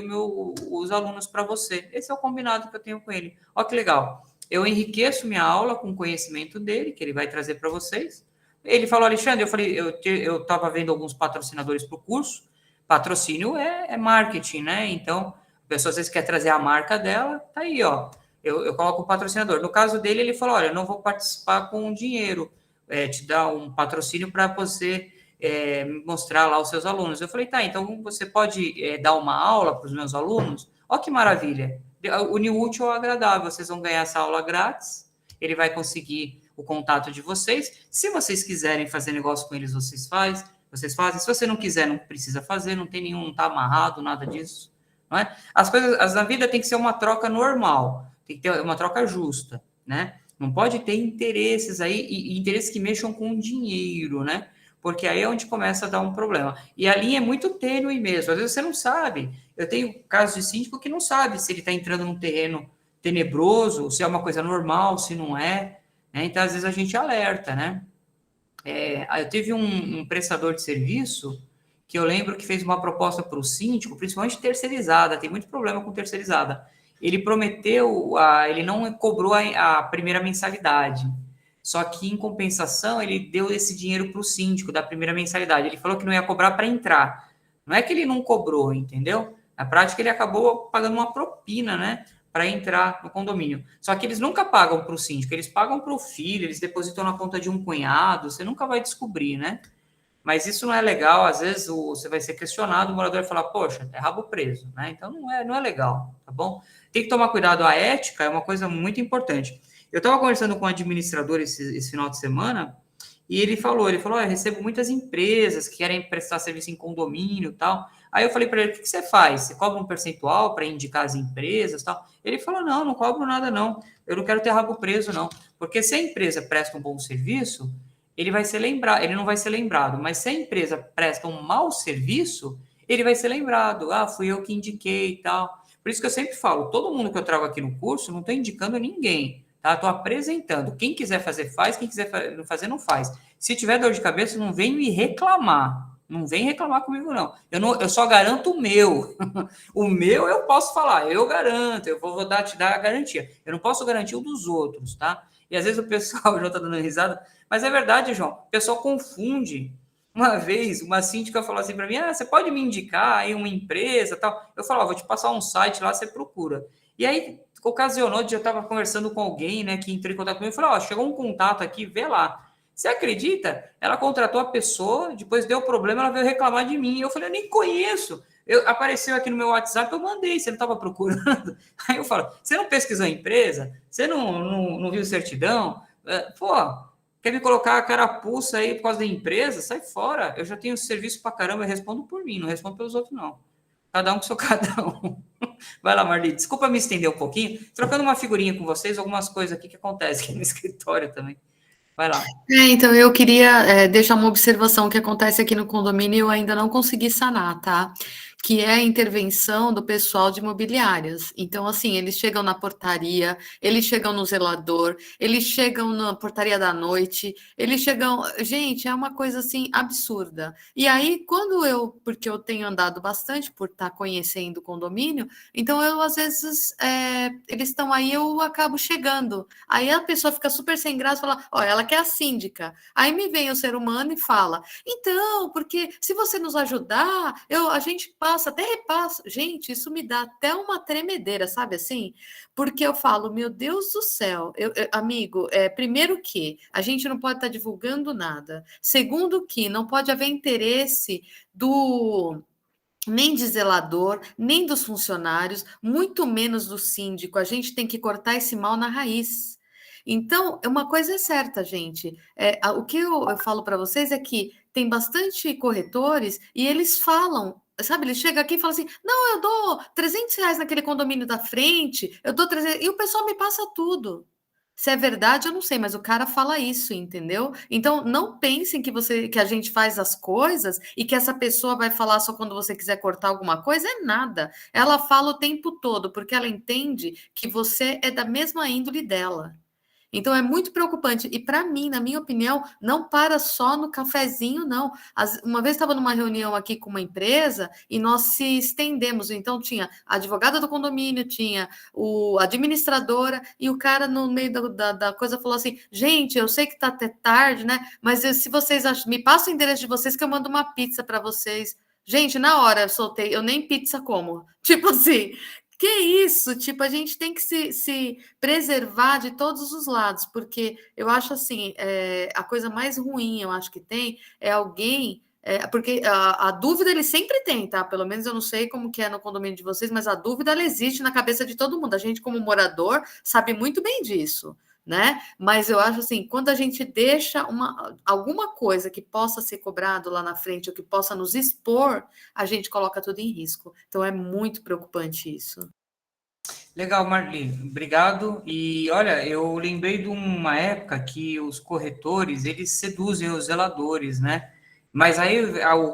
os alunos para você. Esse é o combinado que eu tenho com ele. Olha que legal. Eu enriqueço minha aula com o conhecimento dele, que ele vai trazer para vocês. Ele falou, Alexandre, eu estava vendo alguns patrocinadores para o curso. Patrocínio é marketing, né? Então, a pessoa às vezes quer trazer a marca dela, tá aí, ó. Eu coloco o patrocinador. No caso dele, ele falou, olha, eu não vou participar com dinheiro, te dar um patrocínio para você mostrar lá os seus alunos. Eu falei, tá, então você pode dar uma aula para os meus alunos? Ó que maravilha. Unir o útil ao agradável. Vocês vão ganhar essa aula grátis, ele vai conseguir o contato de vocês. Se vocês quiserem fazer negócio com eles, vocês fazem. Se você não quiser, não precisa fazer, não tem nenhum, não tá amarrado, nada disso. Não é? As coisas na vida tem que ser uma troca normal, tem que ter uma troca justa, né? Não pode ter interesses aí, e interesses que mexam com dinheiro, né? Porque aí é onde começa a dar um problema. E a linha é muito tênue mesmo. Às vezes você não sabe. Eu tenho casos de síndico que não sabe se ele está entrando num terreno tenebroso, se é uma coisa normal, se não é. Né? Então, às vezes, a gente alerta, né? Eu tive um prestador de serviço que eu lembro que fez uma proposta para o síndico, principalmente terceirizada. Tem muito problema com terceirizada. Ele prometeu, ele não cobrou a primeira mensalidade. Só que, em compensação, ele deu esse dinheiro para o síndico da primeira mensalidade. Ele falou que não ia cobrar para entrar. Não é que ele não cobrou, entendeu? Na prática, ele acabou pagando uma propina, né? Para entrar no condomínio. Só que eles nunca pagam para o síndico, eles pagam para o filho, eles depositam na conta de um cunhado, você nunca vai descobrir, né? Mas isso não é legal, às vezes você vai ser questionado, o morador vai falar, poxa, é rabo preso, né? Então não é legal, tá bom? Tem que tomar cuidado, a ética é uma coisa muito importante. Eu estava conversando com um administrador esse final de semana, e ele falou, eu recebo muitas empresas que querem prestar serviço em condomínio e tal. Aí eu falei para ele, o que você faz? Você cobra um percentual para indicar as empresas e tal? Ele falou, não cobro nada não, eu não quero ter rabo preso não, porque se a empresa presta um bom serviço, ele vai ser lembrado, ele não vai ser lembrado, mas se a empresa presta um mau serviço, ele vai ser lembrado, fui eu que indiquei e tal. Por isso que eu sempre falo, todo mundo que eu trago aqui no curso, não estou indicando ninguém, tá? Estou apresentando, quem quiser fazer faz, quem quiser fazer não faz. Se tiver dor de cabeça, não vem me reclamar. Não vem reclamar comigo, não. Eu só garanto o meu. O meu eu posso falar, eu garanto, eu vou te dar a garantia. Eu não posso garantir o dos outros, tá? E às vezes o pessoal, o João tá dando risada, mas é verdade, João, o pessoal confunde. Uma vez, uma síndica falou assim para mim, você pode me indicar aí uma empresa tal? Eu falo, vou te passar um site lá, você procura. E aí, ocasionou, eu estava conversando com alguém, né, que entrou em contato comigo e falou, chegou um contato aqui, vê lá. Você acredita? Ela contratou a pessoa, depois deu problema, ela veio reclamar de mim. Eu falei, eu nem conheço. Apareceu aqui no meu WhatsApp, eu mandei, você não estava procurando? Aí eu falo, você não pesquisou a empresa? Você não viu certidão? Pô, quer me colocar a carapuça aí por causa da empresa? Sai fora, eu já tenho serviço pra caramba, eu respondo por mim, não respondo pelos outros, não. Cada um com seu cada um. Vai lá, Marli, desculpa me estender um pouquinho, trocando uma figurinha com vocês, algumas coisas aqui que acontecem aqui no escritório também. Vai lá. Então eu queria deixar uma observação que acontece aqui no condomínio e eu ainda não consegui sanar, tá? Que é a intervenção do pessoal de imobiliárias. Então, assim, eles chegam na portaria, eles chegam no zelador, eles chegam na portaria da noite, eles chegam. Gente, é uma coisa assim absurda. E aí, porque eu tenho andado bastante por estar conhecendo o condomínio, então eu às vezes eles estão aí, eu acabo chegando. Aí a pessoa fica super sem graça, fala, ó, ela quer a síndica. Aí me vem o ser humano e fala, então, porque se você nos ajudar, a gente passa, até repassa. Gente, isso me dá até uma tremedeira, sabe assim? Porque eu falo, meu Deus do céu, amigo, primeiro que a gente não pode estar divulgando nada. Segundo que não pode haver interesse nem de zelador, nem dos funcionários, muito menos do síndico. A gente tem que cortar esse mal na raiz. Então, uma coisa é certa, gente. O que eu falo para vocês é que tem bastante corretores e eles falam, sabe? Ele chega aqui e fala assim: não, eu dou R$300 naquele condomínio da frente, eu dou 300, e o pessoal me passa tudo. Se é verdade, eu não sei, mas o cara fala isso, entendeu? Então, não pensem que a gente faz as coisas e que essa pessoa vai falar só quando você quiser cortar alguma coisa. É nada. Ela fala o tempo todo, porque ela entende que você é da mesma índole dela. Então é muito preocupante. E para mim, na minha opinião, não para só no cafezinho, não. Uma vez estava numa reunião aqui com uma empresa e nós se estendemos. Então tinha a advogada do condomínio, tinha a administradora, e o cara no meio da coisa falou assim: gente, eu sei que está até tarde, né? Mas se vocês me passam o endereço de vocês que eu mando uma pizza para vocês. Gente, na hora eu soltei, eu nem pizza como. Tipo assim, que isso? Tipo, a gente tem que se preservar de todos os lados, porque eu acho assim, a coisa mais ruim, eu acho que tem, é alguém. Porque a dúvida ele sempre tem, tá? Pelo menos eu não sei como que é no condomínio de vocês, mas a dúvida ela existe na cabeça de todo mundo. A gente, como morador, sabe muito bem disso, né? Mas eu acho assim, quando a gente deixa alguma coisa que possa ser cobrado lá na frente ou que possa nos expor, a gente coloca tudo em risco. Então é muito preocupante isso. Legal, Marli, obrigado. E olha, eu lembrei de uma época que os corretores, eles seduzem os zeladores, né? Mas aí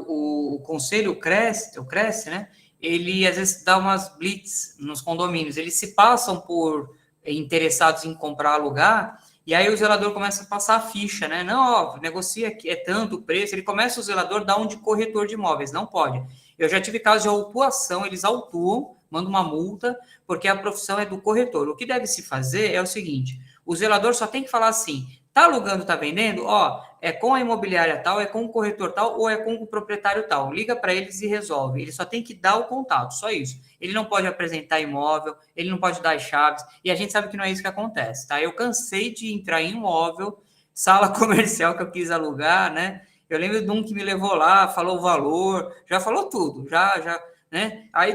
o conselho cresce, né? Ele às vezes dá umas blitz nos condomínios, eles se passam por interessados em comprar, alugar, e aí o zelador começa a passar a ficha, né? Não, ó, negocia aqui, é tanto o preço, ele começa o zelador dar um de corretor de imóveis, não pode. Eu já tive casos de autuação, eles autuam, mandam uma multa, porque a profissão é do corretor. O que deve se fazer é o seguinte, o zelador só tem que falar assim, tá alugando, tá vendendo? Ó, é com a imobiliária tal, é com o corretor tal, ou é com o proprietário tal. Liga para eles e resolve. Ele só tem que dar o contato, só isso. Ele não pode apresentar imóvel, ele não pode dar as chaves, e a gente sabe que não é isso que acontece, tá? Eu cansei de entrar em imóvel, sala comercial que eu quis alugar, né? Eu lembro de um que me levou lá, falou o valor, já falou tudo, já, né? Aí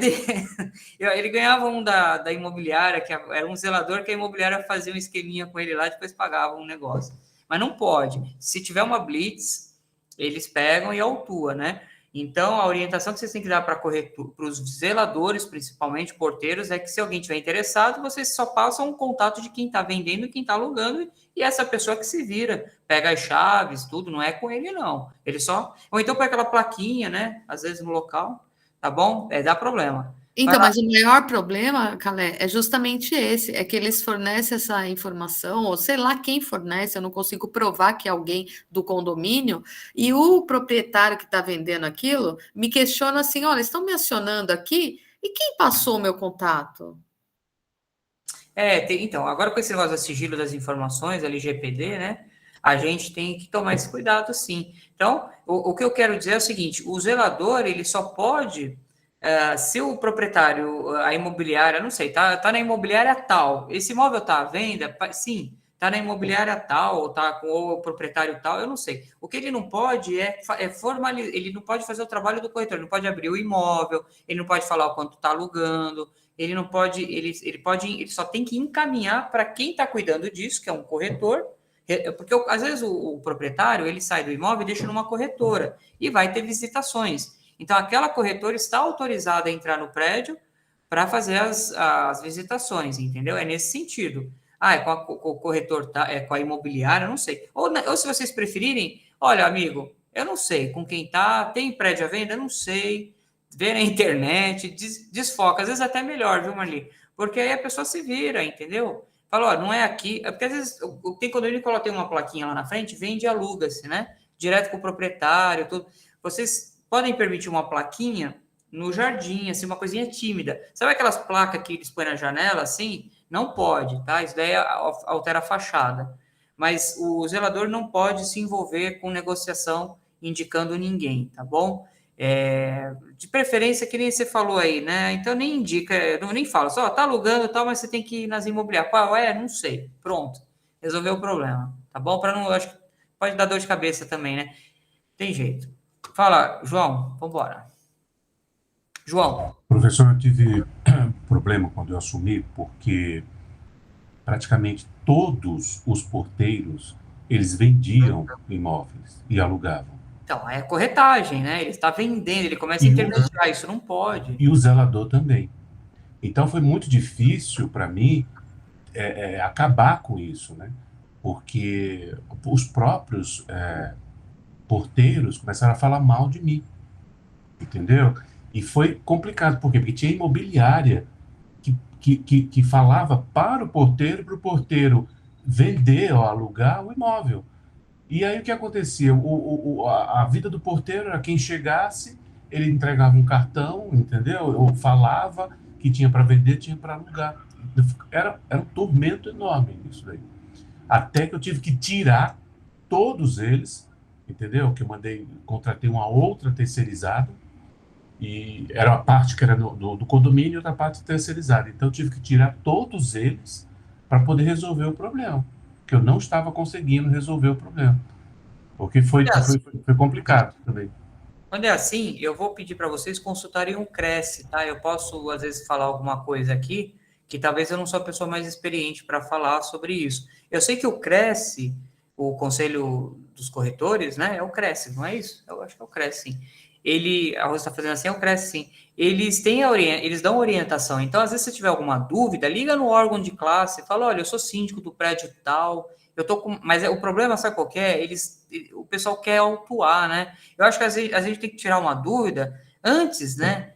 ele ganhava um da imobiliária, que era um zelador que a imobiliária fazia um esqueminha com ele lá, depois pagava um negócio. Mas não pode. Se tiver uma blitz, eles pegam e autuam, né? Então, a orientação que vocês têm que dar para os zeladores, principalmente porteiros, é que se alguém tiver interessado, vocês só passam o contato de quem está vendendo e quem está alugando, e essa pessoa que se vira, pega as chaves, tudo, não é com ele, não. Ele só... Ou então põe aquela plaquinha, né? Às vezes no local, tá bom? Dá problema. Então, mas o maior problema, Calé, é justamente esse, é que eles fornecem essa informação, ou sei lá quem fornece, eu não consigo provar que é alguém do condomínio, e o proprietário que está vendendo aquilo me questiona assim, olha, estão me acionando aqui, e quem passou o meu contato? Então, agora com esse negócio do sigilo das informações, LGPD, né, a gente tem que tomar esse cuidado, sim. Então, o que eu quero dizer é o seguinte, o zelador, ele só pode... se o proprietário, a imobiliária, não sei, tá na imobiliária tal, esse imóvel está à venda? Sim, está na imobiliária tal, ou está com o proprietário tal, eu não sei. O que ele não pode é formalizar, ele não pode fazer o trabalho do corretor, ele não pode abrir o imóvel, ele não pode falar o quanto está alugando, ele não pode, ele só tem que encaminhar para quem está cuidando disso, que é um corretor, porque às vezes o proprietário, ele sai do imóvel e deixa numa corretora, e vai ter visitações. Então, aquela corretora está autorizada a entrar no prédio para fazer as visitações, entendeu? É nesse sentido. É com o corretor, é com a imobiliária, não sei. Ou se vocês preferirem, olha, amigo, eu não sei com quem tá, tem prédio à venda, eu não sei, vê na internet, desfoca, às vezes até melhor, viu, Marli? Porque aí a pessoa se vira, entendeu? Fala, ó, não é aqui, porque às vezes tem condomínio que tem uma plaquinha lá na frente, vende e aluga-se, né? Direto com o proprietário, tudo. Vocês podem permitir uma plaquinha no jardim, assim, uma coisinha tímida. Sabe aquelas placas que eles põem na janela, assim? Não pode, tá? Isso daí altera a fachada. Mas o zelador não pode se envolver com negociação indicando ninguém, tá bom? De preferência, que nem você falou aí, né? Então nem indica, nem fala, só tá alugando e tal, mas você tem que ir nas imobiliárias. Qual é? Não sei. Pronto. Resolveu o problema, tá bom? Para não, acho que pode dar dor de cabeça também, né? Tem jeito. Fala, João, vambora. João. Professor, eu tive problema quando eu assumi, porque praticamente todos os porteiros, eles vendiam imóveis e alugavam. Então, é corretagem, né? Ele está vendendo, ele começa a intermediar, isso não pode. E o zelador também. Então, foi muito difícil para mim acabar com isso, né? Porque os próprios porteiros começaram a falar mal de mim, entendeu? E foi complicado, por quê? Porque tinha imobiliária que falava para o porteiro vender ou alugar o imóvel. E aí o que acontecia? A vida do porteiro era quem chegasse, ele entregava um cartão, entendeu? Ou falava que tinha para vender, tinha para alugar. Era um tormento enorme isso daí. Até que eu tive que tirar todos eles, entendeu? Que eu contratei uma outra terceirizada, e era uma parte que era do condomínio e outra parte terceirizada. Então eu tive que tirar todos eles para poder resolver o problema, que eu não estava conseguindo resolver o problema, porque foi complicado também. Quando é assim, eu vou pedir para vocês consultarem um Cresce, tá? Eu posso, às vezes, falar alguma coisa aqui, que talvez eu não sou a pessoa mais experiente para falar sobre isso. Eu sei que o Cresce, o Conselho dos Corretores, né? É o Cresce, não é isso? Eu acho que é o Cresce, sim. A Rosa está fazendo assim, é o Cresce, sim. Eles dão orientação. Então, às vezes, se tiver alguma dúvida, liga no órgão de classe, fala, olha, eu sou síndico do prédio tal, mas o problema, sabe qual que é? O pessoal quer autuar, né? Eu acho que às vezes a gente tem que tirar uma dúvida antes, né?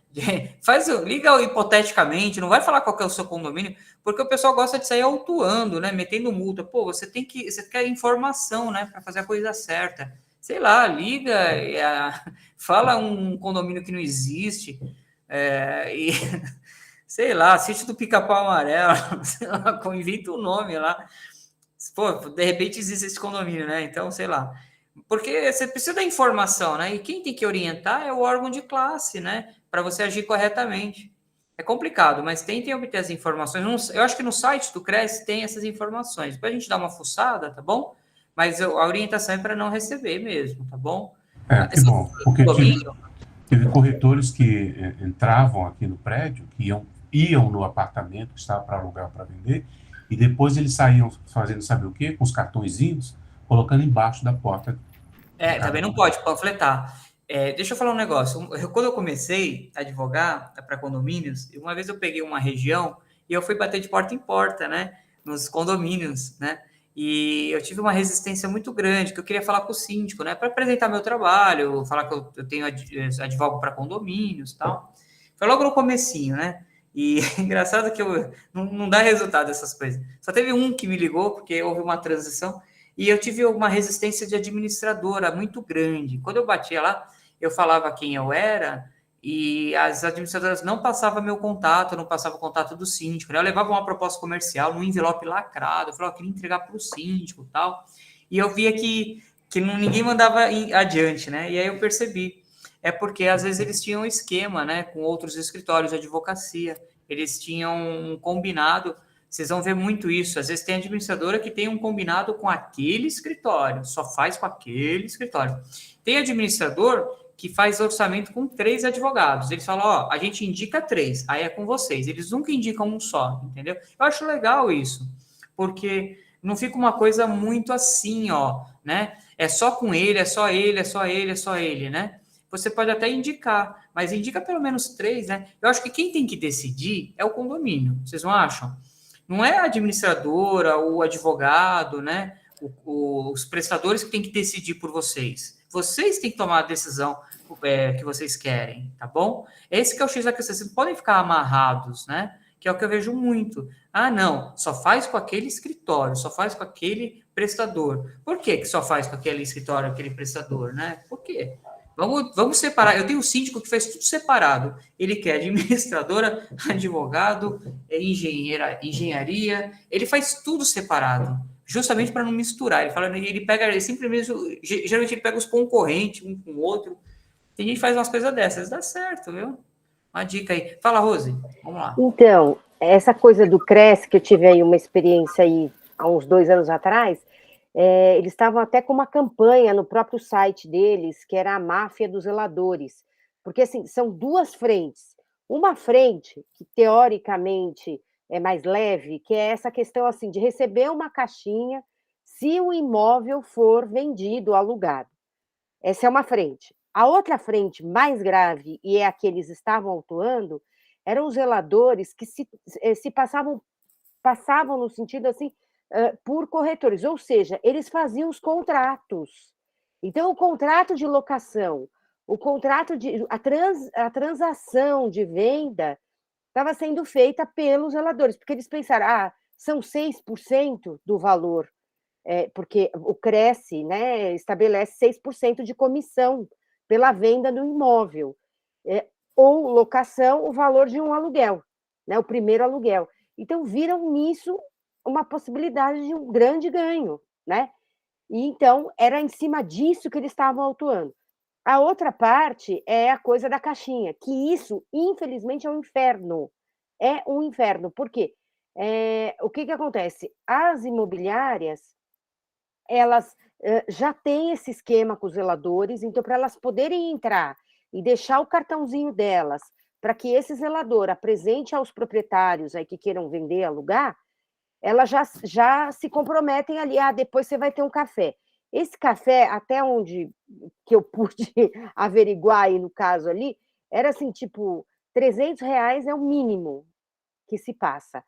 Liga hipoteticamente, não vai falar qual que é o seu condomínio, porque o pessoal gosta de sair autuando, né? Metendo multa. Pô, você quer informação, né? Para fazer a coisa certa. Sei lá, liga, fala um condomínio que não existe, e sei lá, sítio do Pica-Pau Amarelo, sei lá, inventa um nome lá. Pô, de repente existe esse condomínio, né? Então, sei lá. Porque você precisa da informação, né? E quem tem que orientar é o órgão de classe, né? Para você agir corretamente. É complicado, mas tentem obter as informações. Eu acho que no site do Cresce tem essas informações. Depois a gente dá uma fuçada, tá bom? Mas a orientação é para não receber mesmo, tá bom? Que bom, porque tive corretores que entravam aqui no prédio, que iam no apartamento que estava para alugar, para vender, e depois eles saíam fazendo, sabe o quê? Com os cartõezinhos, colocando embaixo da porta. Também não pode panfletar. Deixa eu falar um negócio. Quando eu comecei a advogar para condomínios, uma vez eu peguei uma região e eu fui bater de porta em porta, né? Nos condomínios, né? E eu tive uma resistência muito grande, que eu queria falar com o síndico, né? Para apresentar meu trabalho, falar que eu tenho advogo para condomínios e tal. Foi logo no comecinho, né? E é engraçado que não dá resultado essas coisas. Só teve um que me ligou, porque houve uma transição, e eu tive uma resistência de administradora muito grande. Quando eu batia lá, eu falava quem eu era, e as administradoras não passavam meu contato, não passavam o contato do síndico, né? Eu levava uma proposta comercial num envelope lacrado, eu falava, eu queria entregar para o síndico e tal, e eu via que ninguém mandava adiante, né? E aí eu percebi, porque às vezes eles tinham um esquema, né, com outros escritórios de advocacia, eles tinham um combinado Vocês vão ver muito isso. Às vezes tem administradora que tem um combinado com aquele escritório, só faz com aquele escritório. Tem administrador que faz orçamento com 3 advogados. Eles falam, ó, a gente indica 3, aí é com vocês. Eles nunca indicam um só, entendeu? Eu acho legal isso, porque não fica uma coisa muito assim, ó, né? É só com ele, é só ele, é só ele, é só ele, né? Você pode até indicar, mas indica pelo menos 3, né? Eu acho que quem tem que decidir é o condomínio. Vocês não acham? Não é a administradora, o advogado, né? Os prestadores que têm que decidir por vocês. Vocês têm que tomar a decisão que vocês querem, tá bom? Esse que é o X da questão. Vocês não podem ficar amarrados, né? Que é o que eu vejo muito. Ah, não, só faz com aquele escritório, só faz com aquele prestador. Por que só faz com aquele escritório, aquele prestador, né? Por quê? Vamos separar. Eu tenho um síndico que faz tudo separado. Ele quer administradora, advogado, engenharia. Ele faz tudo separado, justamente para não misturar. Ele simplesmente, geralmente ele pega os concorrentes um com o outro. Tem gente que faz umas coisas dessas, dá certo, viu? Uma dica aí. Fala, Rose, vamos lá. Então, essa coisa do CRES, que eu tive aí uma experiência aí há uns 2 anos atrás, eles estavam até com uma campanha no próprio site deles, que era a máfia dos zeladores, porque assim, são 2 frentes. Uma frente, que teoricamente é mais leve, que é essa questão assim, de receber uma caixinha se o imóvel for vendido, alugado. Essa é uma frente. A outra frente, mais grave, e é a que eles estavam autuando, eram os zeladores que se passavam no sentido assim, por corretores, ou seja, eles faziam os contratos. Então, o contrato de locação, o contrato a transação de venda estava sendo feita pelos zeladores, porque eles pensaram, são 6% do valor, porque o Cresce, né, estabelece 6% de comissão pela venda do imóvel, ou locação, o valor de um aluguel, né, o primeiro aluguel. Então, viram nisso uma possibilidade de um grande ganho, né? E então, era em cima disso que eles estavam autuando. A outra parte é a coisa da caixinha, que isso, infelizmente, é um inferno. É um inferno. Por quê? O que acontece? As imobiliárias, elas já têm esse esquema com os zeladores, então, para elas poderem entrar e deixar o cartãozinho delas, para que esse zelador apresente aos proprietários aí que queiram vender, alugar, elas já se comprometem ali, depois você vai ter um café. Esse café, até onde que eu pude averiguar aí no caso ali, era assim, tipo, R$300 é o mínimo que se passa.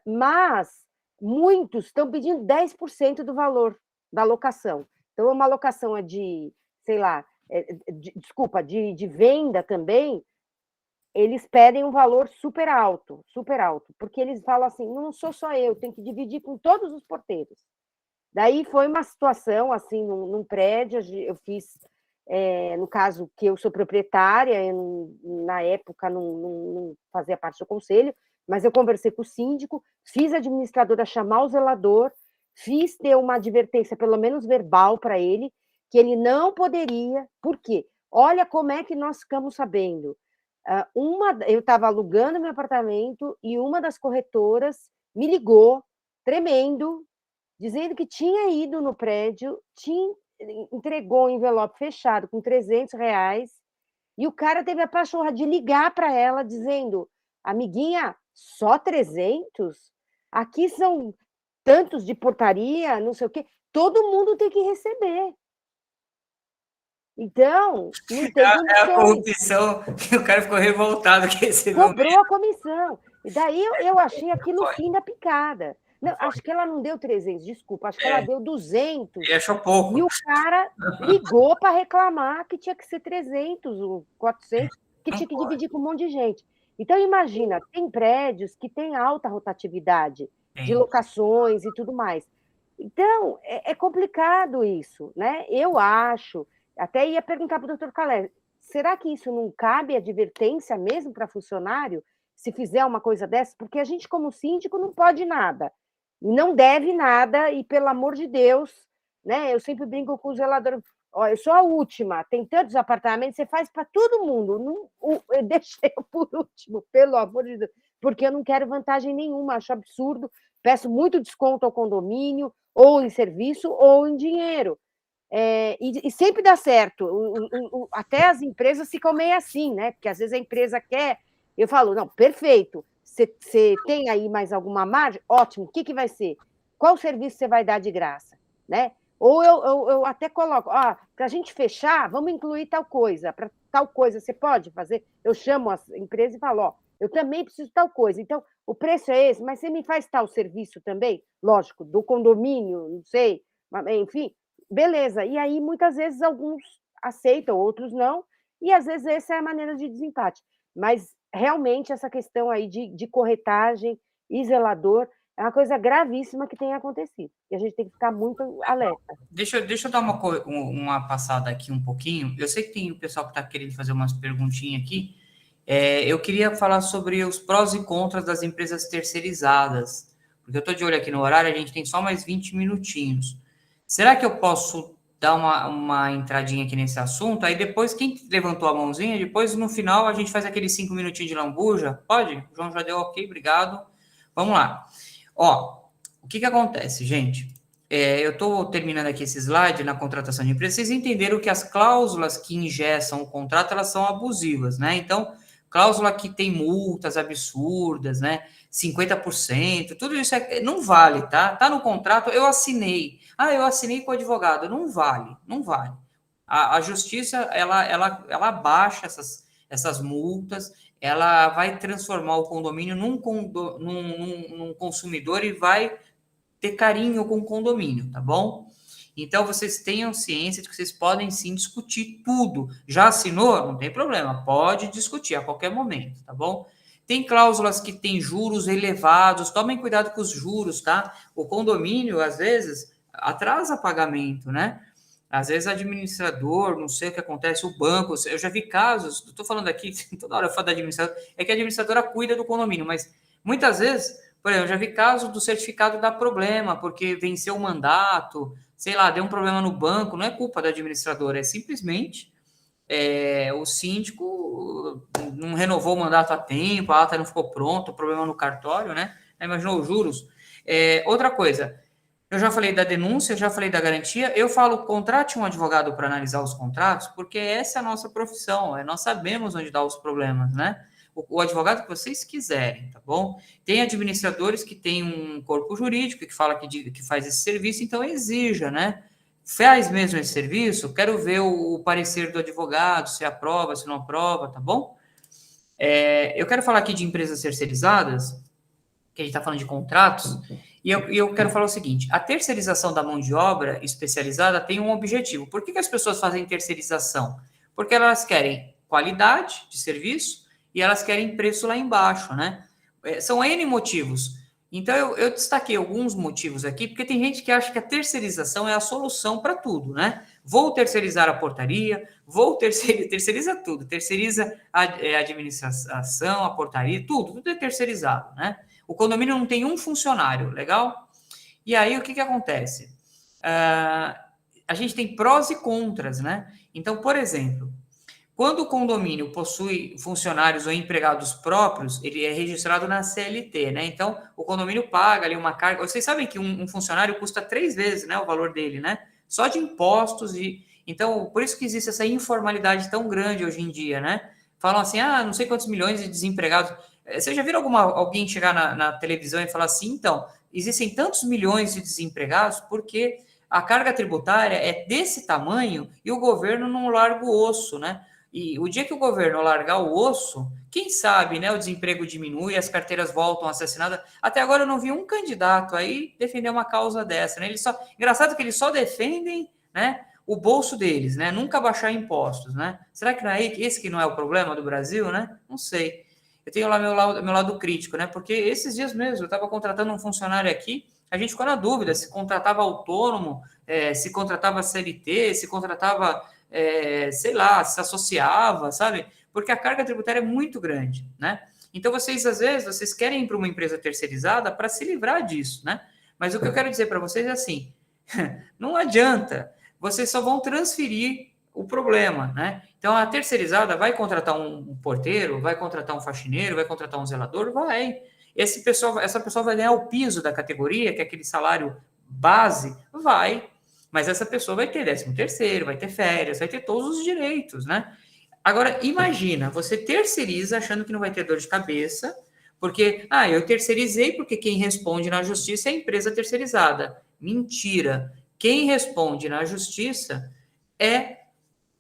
Mas muitos estão pedindo 10% do valor da locação. Então, uma locação de, sei lá, de venda também, eles pedem um valor super alto, porque eles falam assim, não sou só eu, tenho que dividir com todos os porteiros. Daí foi uma situação, assim, num prédio, eu fiz, no caso que eu sou proprietária, na época não fazia parte do conselho, mas eu conversei com o síndico, fiz a administradora chamar o zelador, fiz ter uma advertência, pelo menos verbal, para ele, que ele não poderia, por quê? Olha como é que nós ficamos sabendo. Eu estava alugando meu apartamento e uma das corretoras me ligou, tremendo, dizendo que tinha ido no prédio, entregou um envelope fechado com R$300, e o cara teve a pachorra de ligar para ela, dizendo, amiguinha, só 300? Aqui são tantos de portaria, não sei o quê, todo mundo tem que receber. Então, não tem É a corrupção que o cara ficou revoltado que recebeu. Cobrou a comissão. E daí eu achei aquilo o fim da picada. Não, acho que ela não deu 300, desculpa, acho que ela deu 200. E achou pouco. E o cara ligou para reclamar que tinha que ser 300 ou 400, que tinha que dividir com um monte de gente. Então, imagina, tem prédios que têm alta rotatividade de locações e tudo mais. Então, é complicado isso, né? Eu acho, até ia perguntar para o doutor Calé, será que isso não cabe advertência mesmo para funcionário, se fizer uma coisa dessa? Porque a gente, como síndico, não pode nada, não deve nada, e pelo amor de Deus, né? Eu sempre brinco com o zelador, eu sou a última, tem tantos apartamentos, você faz para todo mundo, não, eu deixei por último, pelo amor de Deus. porque eu não quero vantagem nenhuma, acho absurdo, peço muito desconto ao condomínio, ou em serviço, ou em dinheiro. E sempre dá certo. Até as empresas ficam meio assim, né? Porque às vezes a empresa quer, eu falo, não, perfeito, você tem aí mais alguma margem? Ótimo, o que vai ser? Qual serviço você vai dar de graça? Né? Ou eu até coloco, para a gente fechar, vamos incluir tal coisa. Para tal coisa, você pode fazer? Eu chamo as empresas e falo, eu também preciso de tal coisa. Então, o preço é esse, mas você me faz tal serviço também? Lógico, do condomínio, não sei, enfim, beleza. E aí, muitas vezes, alguns aceitam, outros não, e às vezes essa é a maneira de desempate. Mas, realmente, essa questão aí de corretagem e zelador é uma coisa gravíssima que tem acontecido. E a gente tem que ficar muito alerta. Deixa eu dar uma passada aqui um pouquinho. Eu sei que tem o pessoal que está querendo fazer umas perguntinhas aqui. Eu queria falar sobre os prós e contras das empresas terceirizadas. Porque eu estou de olho aqui no horário, a gente tem só mais 20 minutinhos. Será que eu posso dar uma entradinha aqui nesse assunto? Aí depois, quem levantou a mãozinha, depois no final a gente faz aqueles 5 minutinhos de lambuja? Pode? O João já deu ok, obrigado. Vamos lá. O que acontece, gente? Eu estou terminando aqui esse slide na contratação de empresa. Vocês entenderam que as cláusulas que engessam o contrato, elas são abusivas, né? Então, cláusula que tem multas absurdas, né? 50%, tudo isso não vale, tá? Tá no contrato, eu assinei. Eu assinei com o advogado. Não vale, não vale. A justiça, ela abaixa essas multas, ela vai transformar o condomínio num consumidor e vai ter carinho com o condomínio, tá bom? Então, vocês tenham ciência de que vocês podem, sim, discutir tudo. Já assinou? Não tem problema, pode discutir a qualquer momento, tá bom? Tem cláusulas que têm juros elevados, tomem cuidado com os juros, tá? O condomínio, às vezes, atrasa pagamento, né? Às vezes, administrador, não sei o que acontece, o banco, eu já vi casos, estou falando aqui, toda hora eu falo da administradora, é que a administradora cuida do condomínio, mas muitas vezes, por exemplo, eu já vi casos do certificado dar problema, porque venceu o mandato, sei lá, deu um problema no banco, não é culpa da administradora, é simplesmente o síndico não renovou o mandato a tempo, a ata não ficou pronta, problema no cartório, né? Imaginou os juros. Outra coisa, eu já falei da denúncia, já falei da garantia, eu falo, contrate um advogado para analisar os contratos, porque essa é a nossa profissão, nós sabemos onde dá os problemas, né? O advogado que vocês quiserem, tá bom? Tem administradores que têm um corpo jurídico que fala que faz esse serviço, então exija, né? Faz mesmo esse serviço? Quero ver o parecer do advogado, se aprova, se não aprova, tá bom? Eu quero falar aqui de empresas terceirizadas, que a gente está falando de contratos, e eu quero falar o seguinte, a terceirização da mão de obra especializada tem um objetivo. Por que as pessoas fazem terceirização? Porque elas querem qualidade de serviço e elas querem preço lá embaixo, né? São N motivos. Então, eu destaquei alguns motivos aqui, porque tem gente que acha que a terceirização é a solução para tudo, né? Vou terceirizar a portaria, terceiriza tudo, terceiriza a administração, a portaria, tudo é terceirizado, né? O condomínio não tem um funcionário, legal? E aí, o que acontece? A gente tem prós e contras, né? Então, por exemplo, quando o condomínio possui funcionários ou empregados próprios, ele é registrado na CLT, né? Então, o condomínio paga ali uma carga. Vocês sabem que um funcionário custa 3 vezes, né, o valor dele, né? Só de impostos. Então, por isso que existe essa informalidade tão grande hoje em dia, né? Falam assim, não sei quantos milhões de desempregados. Vocês já viram alguém chegar na televisão e falar assim, então, existem tantos milhões de desempregados porque a carga tributária é desse tamanho e o governo não larga o osso, né? E o dia que o governo largar o osso, quem sabe, né, o desemprego diminui, as carteiras voltam a ser assinadas. Até agora eu não vi um candidato aí defender uma causa dessa, né? Engraçado que eles só defendem, né, o bolso deles, né? Nunca baixar impostos, né? Será que não é esse que não é o problema do Brasil, né? Não sei. Eu tenho lá meu lado crítico, né? Porque esses dias mesmo eu estava contratando um funcionário aqui, a gente ficou na dúvida se contratava autônomo, se contratava CLT, se contratava sei lá, se associava, sabe? Porque a carga tributária é muito grande, né? Então, vocês, às vezes, vocês querem ir para uma empresa terceirizada para se livrar disso, né? Mas o que eu quero dizer para vocês é assim, não adianta, vocês só vão transferir o problema, né? Então, a terceirizada vai contratar um porteiro, vai contratar um faxineiro, vai contratar um zelador? Vai. Essa pessoa vai ganhar o piso da categoria, que é aquele salário base? Vai. Mas essa pessoa vai ter 13º, vai ter férias, vai ter todos os direitos, né? Agora, imagina, você terceiriza achando que não vai ter dor de cabeça, porque, eu terceirizei porque quem responde na justiça é a empresa terceirizada. Mentira. Quem responde na justiça é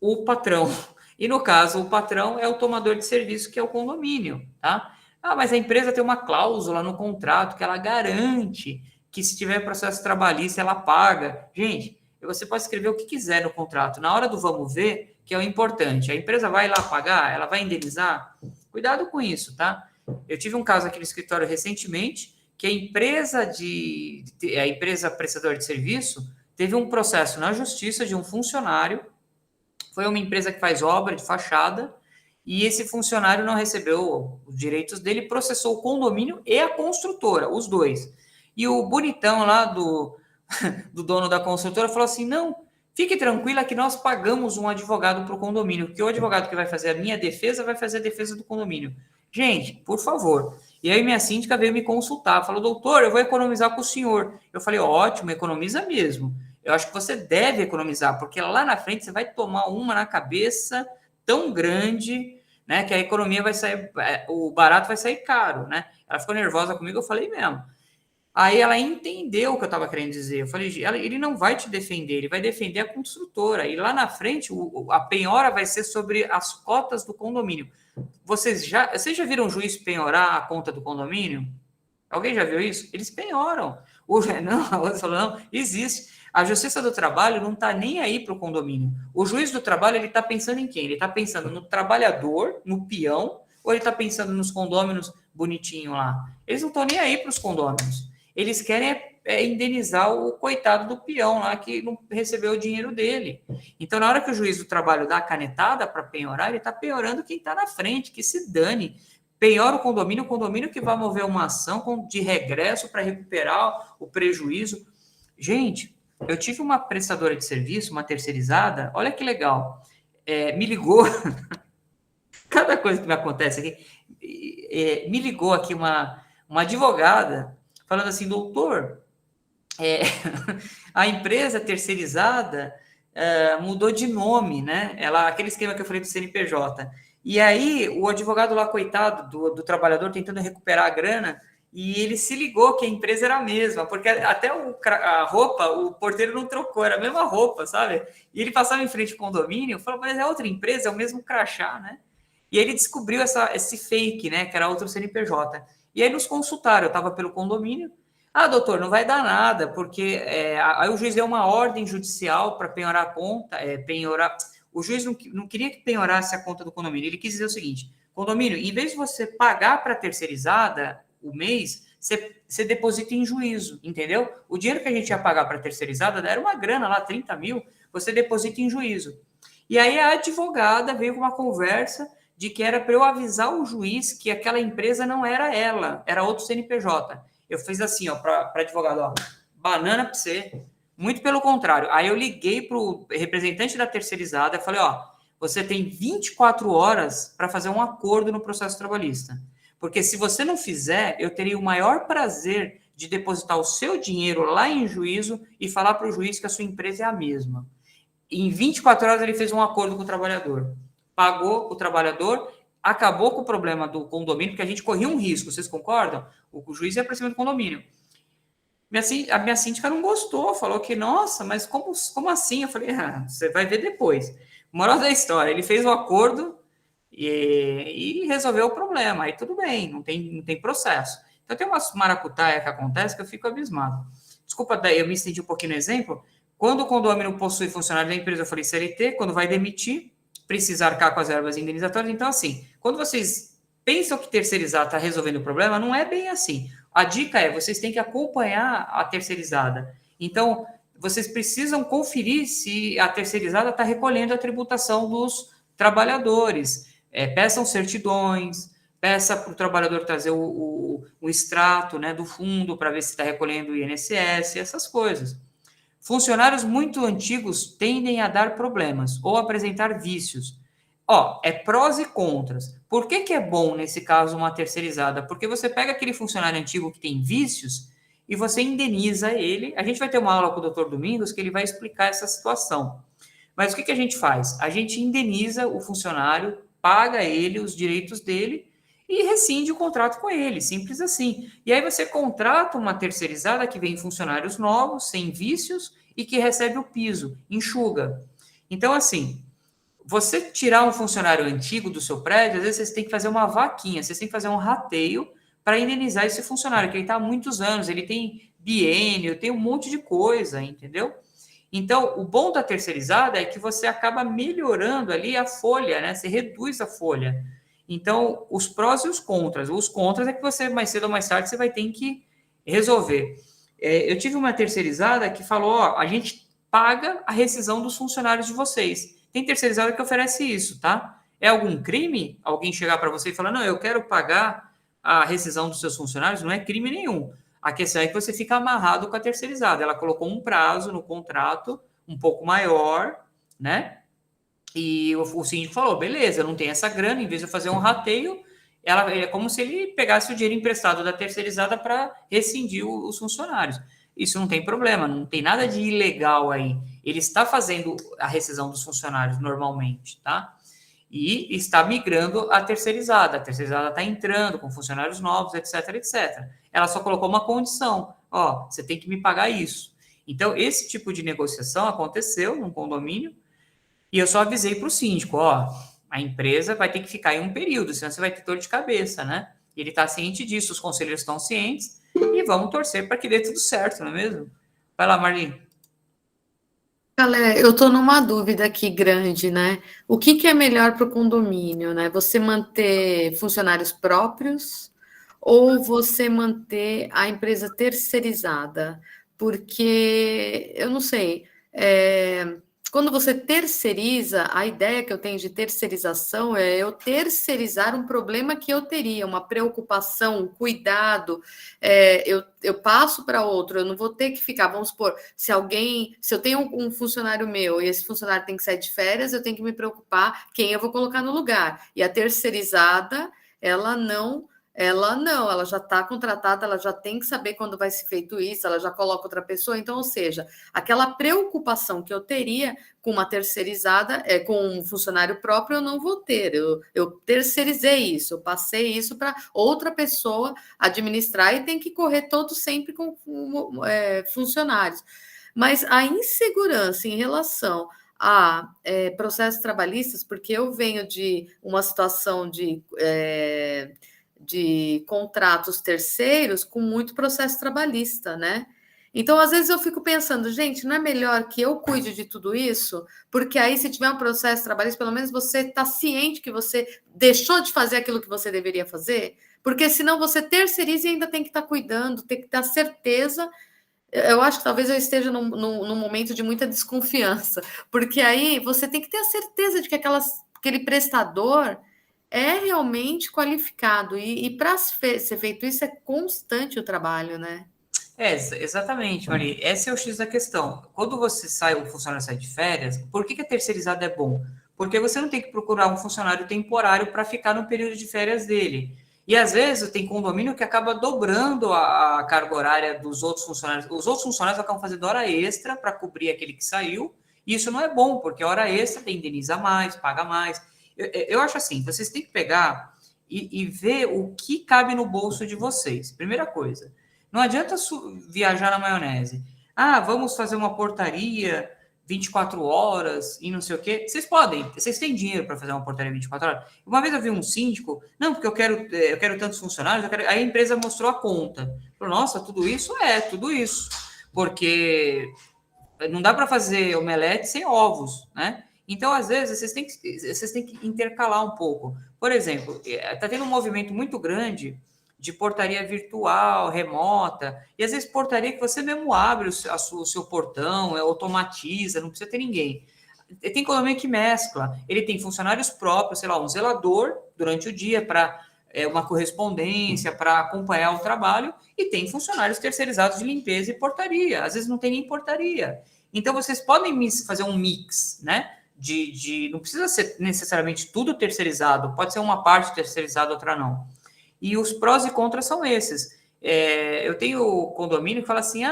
o patrão. E, no caso, o patrão é o tomador de serviço, que é o condomínio, tá? Mas a empresa tem uma cláusula no contrato que ela garante que, se tiver processo trabalhista, ela paga. Gente, você pode escrever o que quiser no contrato. Na hora do vamos ver, que é o importante. A empresa vai lá pagar? Ela vai indenizar? Cuidado com isso, tá? Eu tive um caso aqui no escritório recentemente, que a empresa prestadora de serviço teve um processo na justiça de um funcionário. Foi uma empresa que faz obra de fachada, e esse funcionário não recebeu os direitos dele, processou o condomínio e a construtora, os dois. E o bonitão lá do dono da construtora falou assim, não, fique tranquila que nós pagamos um advogado para o condomínio, porque o advogado que vai fazer a minha defesa vai fazer a defesa do condomínio. Gente, por favor. E aí minha síndica veio me consultar, falou, doutor, eu vou economizar com o senhor. Eu falei, ótimo, economiza mesmo. Eu acho que você deve economizar, porque lá na frente você vai tomar uma na cabeça tão grande, né, que a economia vai sair, o barato vai sair caro, né? Ela ficou nervosa comigo, eu falei mesmo. Aí ela entendeu o que eu estava querendo dizer. Eu falei, ele não vai te defender, ele vai defender a construtora. E lá na frente, a penhora vai ser sobre as cotas do condomínio. Vocês já viram o juiz penhorar a conta do condomínio? Alguém já viu isso? Eles penhoram. Não, existe. A Justiça do Trabalho não está nem aí para o condomínio. O juiz do trabalho, ele está pensando em quem? Ele está pensando no trabalhador, no peão, ou ele está pensando nos condôminos bonitinho lá? Eles não estão nem aí para os condôminos. Eles querem indenizar o coitado do peão lá que não recebeu o dinheiro dele. Então, na hora que o juiz do trabalho dá a canetada para penhorar, ele está penhorando quem está na frente, que se dane. Penhora o condomínio que vai mover uma ação de regresso para recuperar o prejuízo. Gente, eu tive uma prestadora de serviço, uma terceirizada, olha que legal, me ligou, cada coisa que me acontece aqui, me ligou aqui uma advogada, falando assim, doutor, a empresa terceirizada mudou de nome, né? Aquele esquema que eu falei do CNPJ. E aí, o advogado lá, coitado do trabalhador, tentando recuperar a grana, e ele se ligou que a empresa era a mesma, porque até a roupa, o porteiro não trocou, era a mesma roupa, sabe? E ele passava em frente ao condomínio, falou, mas é outra empresa, é o mesmo crachá, né? E aí ele descobriu esse fake, né, que era outro CNPJ. E aí nos consultaram, eu estava pelo condomínio, doutor, não vai dar nada, porque aí o juiz deu uma ordem judicial para penhorar a conta, o juiz não queria que penhorasse a conta do condomínio, ele quis dizer o seguinte, condomínio, em vez de você pagar para a terceirizada o mês, você deposita em juízo, entendeu? O dinheiro que a gente ia pagar para a terceirizada era uma grana lá, 30 mil, você deposita em juízo. E aí a advogada veio com uma conversa de que era para eu avisar o juiz que aquela empresa não era ela, era outro CNPJ. Eu fiz assim, para advogado, banana para você. Muito pelo contrário. Aí eu liguei para o representante da terceirizada e falei, você tem 24 horas para fazer um acordo no processo trabalhista. Porque se você não fizer, eu teria o maior prazer de depositar o seu dinheiro lá em juízo e falar para o juiz que a sua empresa é a mesma. Em 24 horas ele fez um acordo com o trabalhador. Pagou o trabalhador, acabou com o problema do condomínio, porque a gente corria um risco, vocês concordam? O juiz ia para cima do condomínio. A minha síndica não gostou, falou que, nossa, mas como assim? Eu falei, você vai ver depois. Moral da história, ele fez o acordo e resolveu o problema, aí tudo bem, não tem processo. Então tem umas maracutaia que acontece que eu fico abismado. Desculpa, eu me estendi um pouquinho no exemplo. Quando o condomínio possui funcionário da empresa, eu falei CLT, quando vai demitir, precisa arcar com as verbas indenizatórias. Então, assim, quando vocês pensam que terceirizar está resolvendo o problema, não é bem assim. A dica é, vocês têm que acompanhar a terceirizada. Então, vocês precisam conferir se a terceirizada está recolhendo a tributação dos trabalhadores. Peçam certidões, peça para o trabalhador trazer o extrato, né, do fundo para ver se está recolhendo o INSS, essas coisas. Funcionários muito antigos tendem a dar problemas ou apresentar vícios. Ó, é prós e contras. Por que é bom, nesse caso, uma terceirizada? Porque você pega aquele funcionário antigo que tem vícios e você indeniza ele. A gente vai ter uma aula com o Dr. Domingos que ele vai explicar essa situação. Mas o que a gente faz? A gente indeniza o funcionário, paga ele os direitos dele e rescinde o contrato com ele, simples assim. E aí você contrata uma terceirizada que vem funcionários novos, sem vícios, e que recebe o piso, enxuga. Então, assim, você tirar um funcionário antigo do seu prédio, às vezes você tem que fazer uma vaquinha, você tem que fazer um rateio para indenizar esse funcionário, que ele está há muitos anos, ele tem biênio, tem um monte de coisa, entendeu? Então, o bom da terceirizada é que você acaba melhorando ali a folha, né? Você reduz a folha. Então, os prós e os contras. Os contras é que você, mais cedo ou mais tarde, você vai ter que resolver. Eu tive uma terceirizada que falou, ó, a gente paga a rescisão dos funcionários de vocês. Tem terceirizada que oferece isso, tá? É algum crime alguém chegar para você e falar, não, eu quero pagar a rescisão dos seus funcionários? Não é crime nenhum. A questão é que você fica amarrado com a terceirizada. Ela colocou um prazo no contrato um pouco maior, né? E o síndico falou, beleza, eu não tenho essa grana, em vez de eu fazer um rateio, é como se ele pegasse o dinheiro emprestado da terceirizada para rescindir os funcionários. Isso não tem problema, não tem nada de ilegal aí. Ele está fazendo a rescisão dos funcionários normalmente, tá? E está migrando a terceirizada está entrando com funcionários novos, etc, etc. Ela só colocou uma condição, ó, você tem que me pagar isso. Então, esse tipo de negociação aconteceu num condomínio, e eu só avisei para o síndico, ó, a empresa vai ter que ficar em um período, senão você vai ter dor de cabeça, né? Ele está ciente disso, os conselheiros estão cientes, e vamos torcer para que dê tudo certo, não é mesmo? Vai lá, Marli. Galera, eu estou numa dúvida aqui grande, né? O que é melhor para o condomínio, né? Você manter funcionários próprios ou você manter a empresa terceirizada? Porque, eu não sei, quando você terceiriza, a ideia que eu tenho de terceirização é eu terceirizar um problema que eu teria, uma preocupação, um cuidado, eu passo para outro, eu não vou ter que ficar, vamos supor, se eu tenho um funcionário meu e esse funcionário tem que sair de férias, eu tenho que me preocupar quem eu vou colocar no lugar. E a terceirizada, ela já está contratada, ela já tem que saber quando vai ser feito isso, ela já coloca outra pessoa. Então, ou seja, aquela preocupação que eu teria com uma terceirizada, com um funcionário próprio, eu não vou ter. Eu terceirizei isso, eu passei isso para outra pessoa administrar e tem que correr todo sempre com funcionários. Mas a insegurança em relação a processos trabalhistas, porque eu venho de uma situação de contratos terceiros com muito processo trabalhista, né? Então, às vezes eu fico pensando, gente, não é melhor que eu cuide de tudo isso? Porque aí, se tiver um processo trabalhista, pelo menos você está ciente que você deixou de fazer aquilo que você deveria fazer? Porque senão você terceiriza e ainda tem que estar cuidando, tem que ter certeza. Eu acho que talvez eu esteja num momento de muita desconfiança, porque aí você tem que ter a certeza de que aquele prestador é realmente qualificado, e para ser feito isso é constante o trabalho, né? Exatamente, Maria. Esse é o X da questão. Quando você o funcionário sai de férias, por que a terceirizada é bom? Porque você não tem que procurar um funcionário temporário para ficar no período de férias dele. E às vezes tem condomínio que acaba dobrando a carga horária dos outros funcionários. Os outros funcionários acabam fazendo hora extra para cobrir aquele que saiu, e isso não é bom, porque hora extra tem indeniza mais, paga mais. Eu acho assim, vocês têm que pegar e ver o que cabe no bolso de vocês. Primeira coisa, não adianta viajar na maionese. Ah, vamos fazer uma portaria 24 horas e não sei o quê. Vocês têm dinheiro para fazer uma portaria 24 horas? Uma vez eu vi um síndico, não, porque eu quero tantos funcionários, aí a empresa mostrou a conta. Falou, nossa, tudo isso? Tudo isso. Porque não dá para fazer omelete sem ovos, né? Então, às vezes, vocês têm que intercalar um pouco. Por exemplo, está tendo um movimento muito grande de portaria virtual, remota, e às vezes portaria que você mesmo abre o seu portão, automatiza, não precisa ter ninguém. Tem condomínio que mescla, ele tem funcionários próprios, sei lá, um zelador durante o dia para uma correspondência, para acompanhar o trabalho, e tem funcionários terceirizados de limpeza e portaria, às vezes não tem nem portaria. Então, vocês podem fazer um mix, né? Não precisa ser necessariamente tudo terceirizado, pode ser uma parte terceirizada, outra não. E os prós e contras são esses. Eu tenho condomínio que fala assim,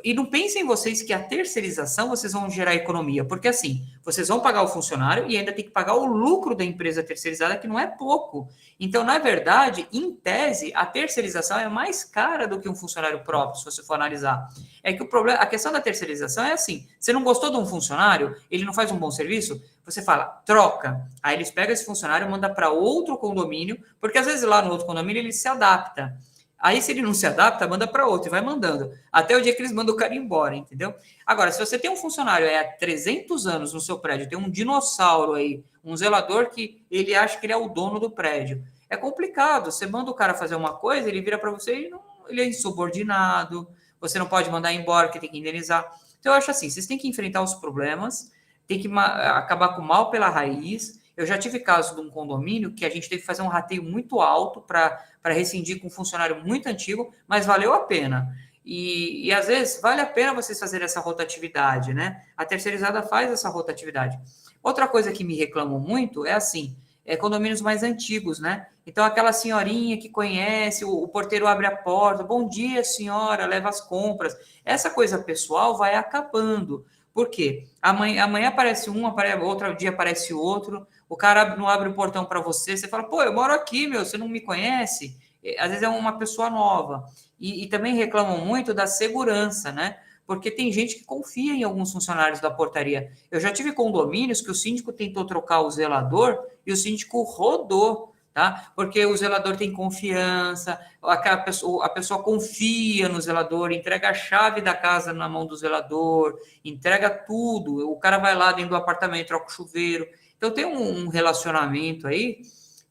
e não pensem vocês que a terceirização vocês vão gerar economia, porque assim, vocês vão pagar o funcionário e ainda tem que pagar o lucro da empresa terceirizada, que não é pouco. Então, na verdade, em tese, a terceirização é mais cara do que um funcionário próprio, se você for analisar. É que a questão da terceirização é assim, você não gostou de um funcionário, ele não faz um bom serviço, você fala, troca. Aí eles pegam esse funcionário e mandam para outro condomínio, porque às vezes lá no outro condomínio ele se adapta. Aí, se ele não se adapta, manda para outro e vai mandando. Até o dia que eles mandam o cara embora, entendeu? Agora, se você tem um funcionário há 300 anos no seu prédio, tem um dinossauro aí, um zelador que ele acha que ele é o dono do prédio. É complicado. Você manda o cara fazer uma coisa, ele vira para você e ele é insubordinado. Você não pode mandar embora, porque tem que indenizar. Então, eu acho assim, vocês têm que enfrentar os problemas, tem que acabar com o mal pela raiz. Eu já tive caso de um condomínio que a gente teve que fazer um rateio muito alto para rescindir com um funcionário muito antigo, mas valeu a pena. E às vezes vale a pena vocês fazerem essa rotatividade, né? A terceirizada faz essa rotatividade. Outra coisa que me reclamam muito é assim, condomínios mais antigos, né? Então aquela senhorinha que conhece, o porteiro abre a porta, bom dia senhora, leva as compras. Essa coisa pessoal vai acabando. Por quê? Amanhã aparece um, outro dia aparece outro, o cara não abre o portão para você, você fala, pô, eu moro aqui, meu, você não me conhece? Às vezes é uma pessoa nova. E também reclamam muito da segurança, né? Porque tem gente que confia em alguns funcionários da portaria. Eu já tive condomínios que o síndico tentou trocar o zelador e o síndico rodou, tá? Porque o zelador tem confiança, a pessoa confia no zelador, entrega a chave da casa na mão do zelador, entrega tudo, o cara vai lá dentro do apartamento, troca o chuveiro. Então, tem um relacionamento aí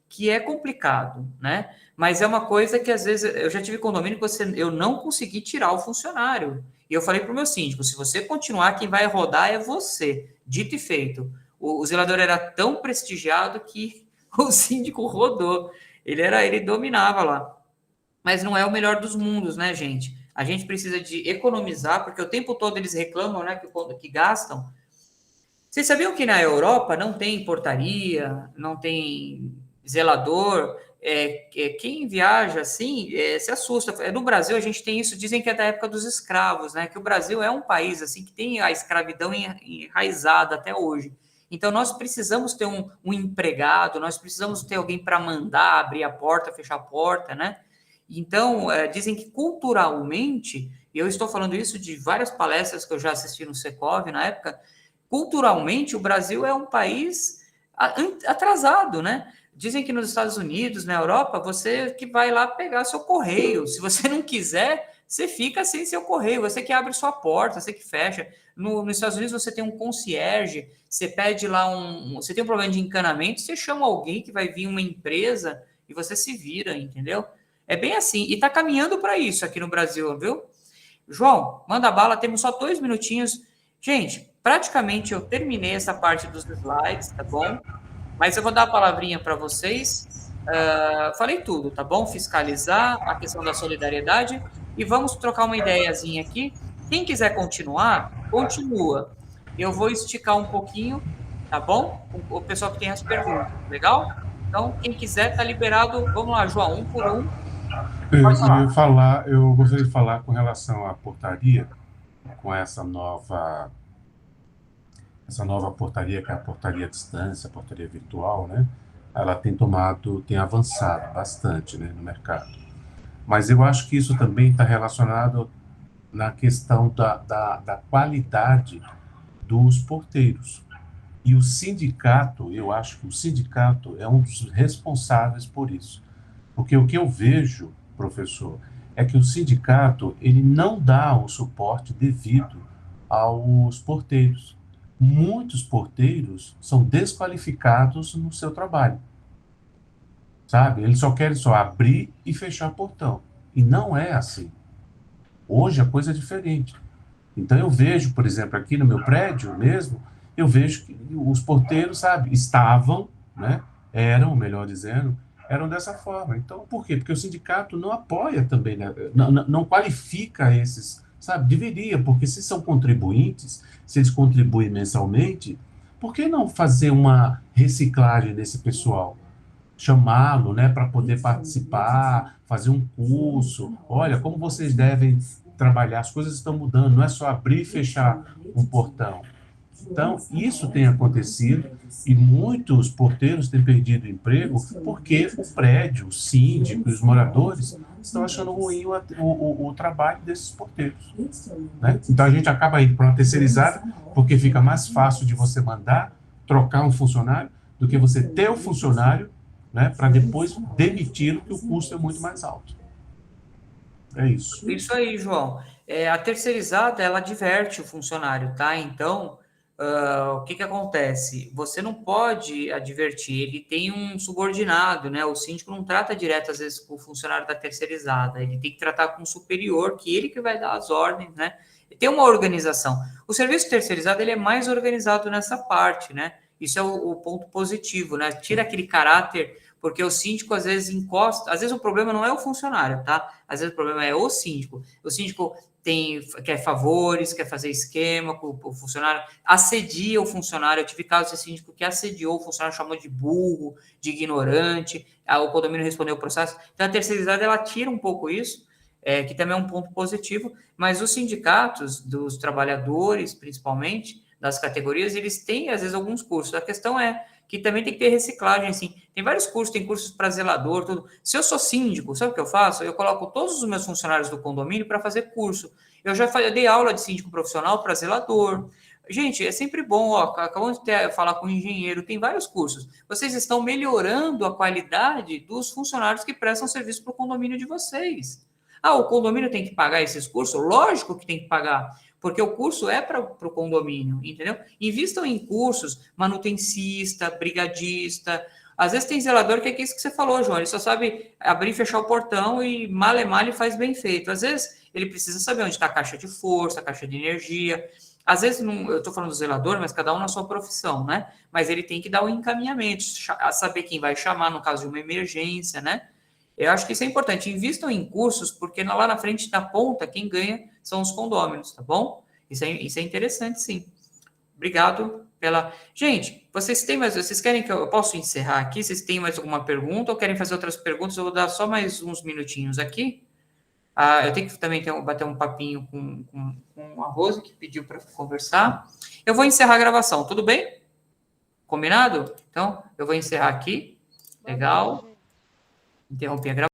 que é complicado, né? Mas é uma coisa que, às vezes, eu já tive condomínio que eu não consegui tirar o funcionário. E eu falei para o meu síndico, se você continuar, quem vai rodar é você. Dito e feito. O zelador era tão prestigiado que o síndico rodou. Ele dominava lá. Mas não é o melhor dos mundos, né, gente? A gente precisa de economizar, porque o tempo todo eles reclamam, né, que gastam. Vocês sabiam que na Europa não tem portaria, não tem zelador? Quem viaja assim se assusta. No Brasil a gente tem isso, dizem que é da época dos escravos, né? Que o Brasil é um país assim que tem a escravidão enraizada até hoje. Então nós precisamos ter um empregado, nós precisamos ter alguém para mandar, abrir a porta, fechar a porta, né? Então dizem que culturalmente, e eu estou falando isso de várias palestras que eu já assisti no Secov na época, culturalmente, o Brasil é um país atrasado, né? Dizem que nos Estados Unidos, na Europa, você que vai lá pegar seu correio. Se você não quiser, você fica sem seu correio. Você que abre sua porta, você que fecha. Nos Estados Unidos, você tem um concierge, você pede lá você tem um problema de encanamento, você chama alguém que vai vir uma empresa e você se vira, entendeu? É bem assim. E está caminhando para isso aqui no Brasil, viu? João, manda bala, temos só 2 minutinhos. Gente, praticamente eu terminei essa parte dos slides, tá bom? Mas eu vou dar a palavrinha para vocês. Falei tudo, tá bom? Fiscalizar, a questão da solidariedade, e vamos trocar uma ideiazinha aqui. Quem quiser continuar, continua. Eu vou esticar um pouquinho, tá bom? O pessoal que tem as perguntas, legal? Então, quem quiser, tá liberado. Vamos lá, João, um por um. Eu gostaria de falar com relação à portaria, com essa nova portaria, que é a portaria à distância, a portaria virtual, né? Ela tem avançado bastante, né, no mercado. Mas eu acho que isso também está relacionado na questão da qualidade dos porteiros. E o sindicato, eu acho que o sindicato é um dos responsáveis por isso. Porque o que eu vejo, professor, é que o sindicato ele não dá o suporte devido aos porteiros. Muitos porteiros são desqualificados no seu trabalho, sabe? Eles só querem abrir e fechar portão. E não é assim. Hoje a coisa é diferente. Então eu vejo, por exemplo, aqui no meu prédio mesmo, eu vejo que os porteiros, sabe, estavam, né? Melhor dizendo, eram dessa forma. Então, por quê? Porque o sindicato não apoia também, né? Não qualifica esses sabe? Deveria, porque se são contribuintes, se eles contribuem mensalmente, por que não fazer uma reciclagem desse pessoal? Chamá-lo, né, para poder participar, fazer um curso. Olha, como vocês devem trabalhar, as coisas estão mudando, não é só abrir e fechar um portão. Então, isso tem acontecido e muitos porteiros têm perdido o emprego porque o prédio, o síndico e os moradores estão achando ruim o trabalho desses porteiros, né? Então, a gente acaba indo para uma terceirizada porque fica mais fácil de você mandar trocar um funcionário do que você ter o funcionário, né, para depois demiti-lo, que o custo é muito mais alto. É isso. Isso aí, João. A terceirizada, ela diverte o funcionário, tá? Então, o que acontece? Você não pode advertir, ele tem um subordinado, né? O síndico não trata direto, às vezes, com o funcionário da terceirizada, ele tem que tratar com o superior, que ele que vai dar as ordens, né? Tem uma organização. O serviço terceirizado, ele é mais organizado nessa parte, né? Isso é o ponto positivo, né? Tira aquele caráter, porque o síndico às vezes encosta, às vezes o problema não é o funcionário, tá? Às vezes o problema é o síndico. O síndico quer favores, quer fazer esquema com o funcionário, assedia o funcionário. Eu tive casos de síndico que assediou o funcionário, chamou de burro, de ignorante, o condomínio respondeu o processo. Então a terceirizada, ela tira um pouco isso, que também é um ponto positivo, mas os sindicatos dos trabalhadores, principalmente, das categorias, eles têm, às vezes, alguns cursos. A questão é que também tem que ter reciclagem, assim. Tem vários cursos, tem cursos para zelador, tudo. Se eu sou síndico, sabe o que eu faço? Eu coloco todos os meus funcionários do condomínio para fazer curso. Eu dei aula de síndico profissional para zelador. Gente, é sempre bom, acabamos de falar com o engenheiro, tem vários cursos. Vocês estão melhorando a qualidade dos funcionários que prestam serviço para o condomínio de vocês. O condomínio tem que pagar esses cursos? Lógico que tem que pagar, porque o curso é para o condomínio, entendeu? Invistam em cursos, manutencista, brigadista. Às vezes tem zelador que é isso que você falou, João, ele só sabe abrir e fechar o portão e mal ele faz bem feito. Às vezes ele precisa saber onde está a caixa de força, a caixa de energia. Às vezes, eu estou falando do zelador, mas cada um na sua profissão, né? Mas ele tem que dar o encaminhamento, saber quem vai chamar no caso de uma emergência, né? Eu acho que isso é importante. Invistam em cursos, porque lá na frente, na ponta, quem ganha são os condôminos, tá bom? Isso é interessante, sim. Obrigado pela... Gente, vocês querem que eu posso encerrar aqui? Vocês têm mais alguma pergunta ou querem fazer outras perguntas? Eu vou dar só mais uns minutinhos aqui. Eu tenho que também bater um papinho com a Rose, que pediu para conversar. Eu vou encerrar a gravação, tudo bem? Combinado? Então, eu vou encerrar aqui. Legal. Interromper a gravação.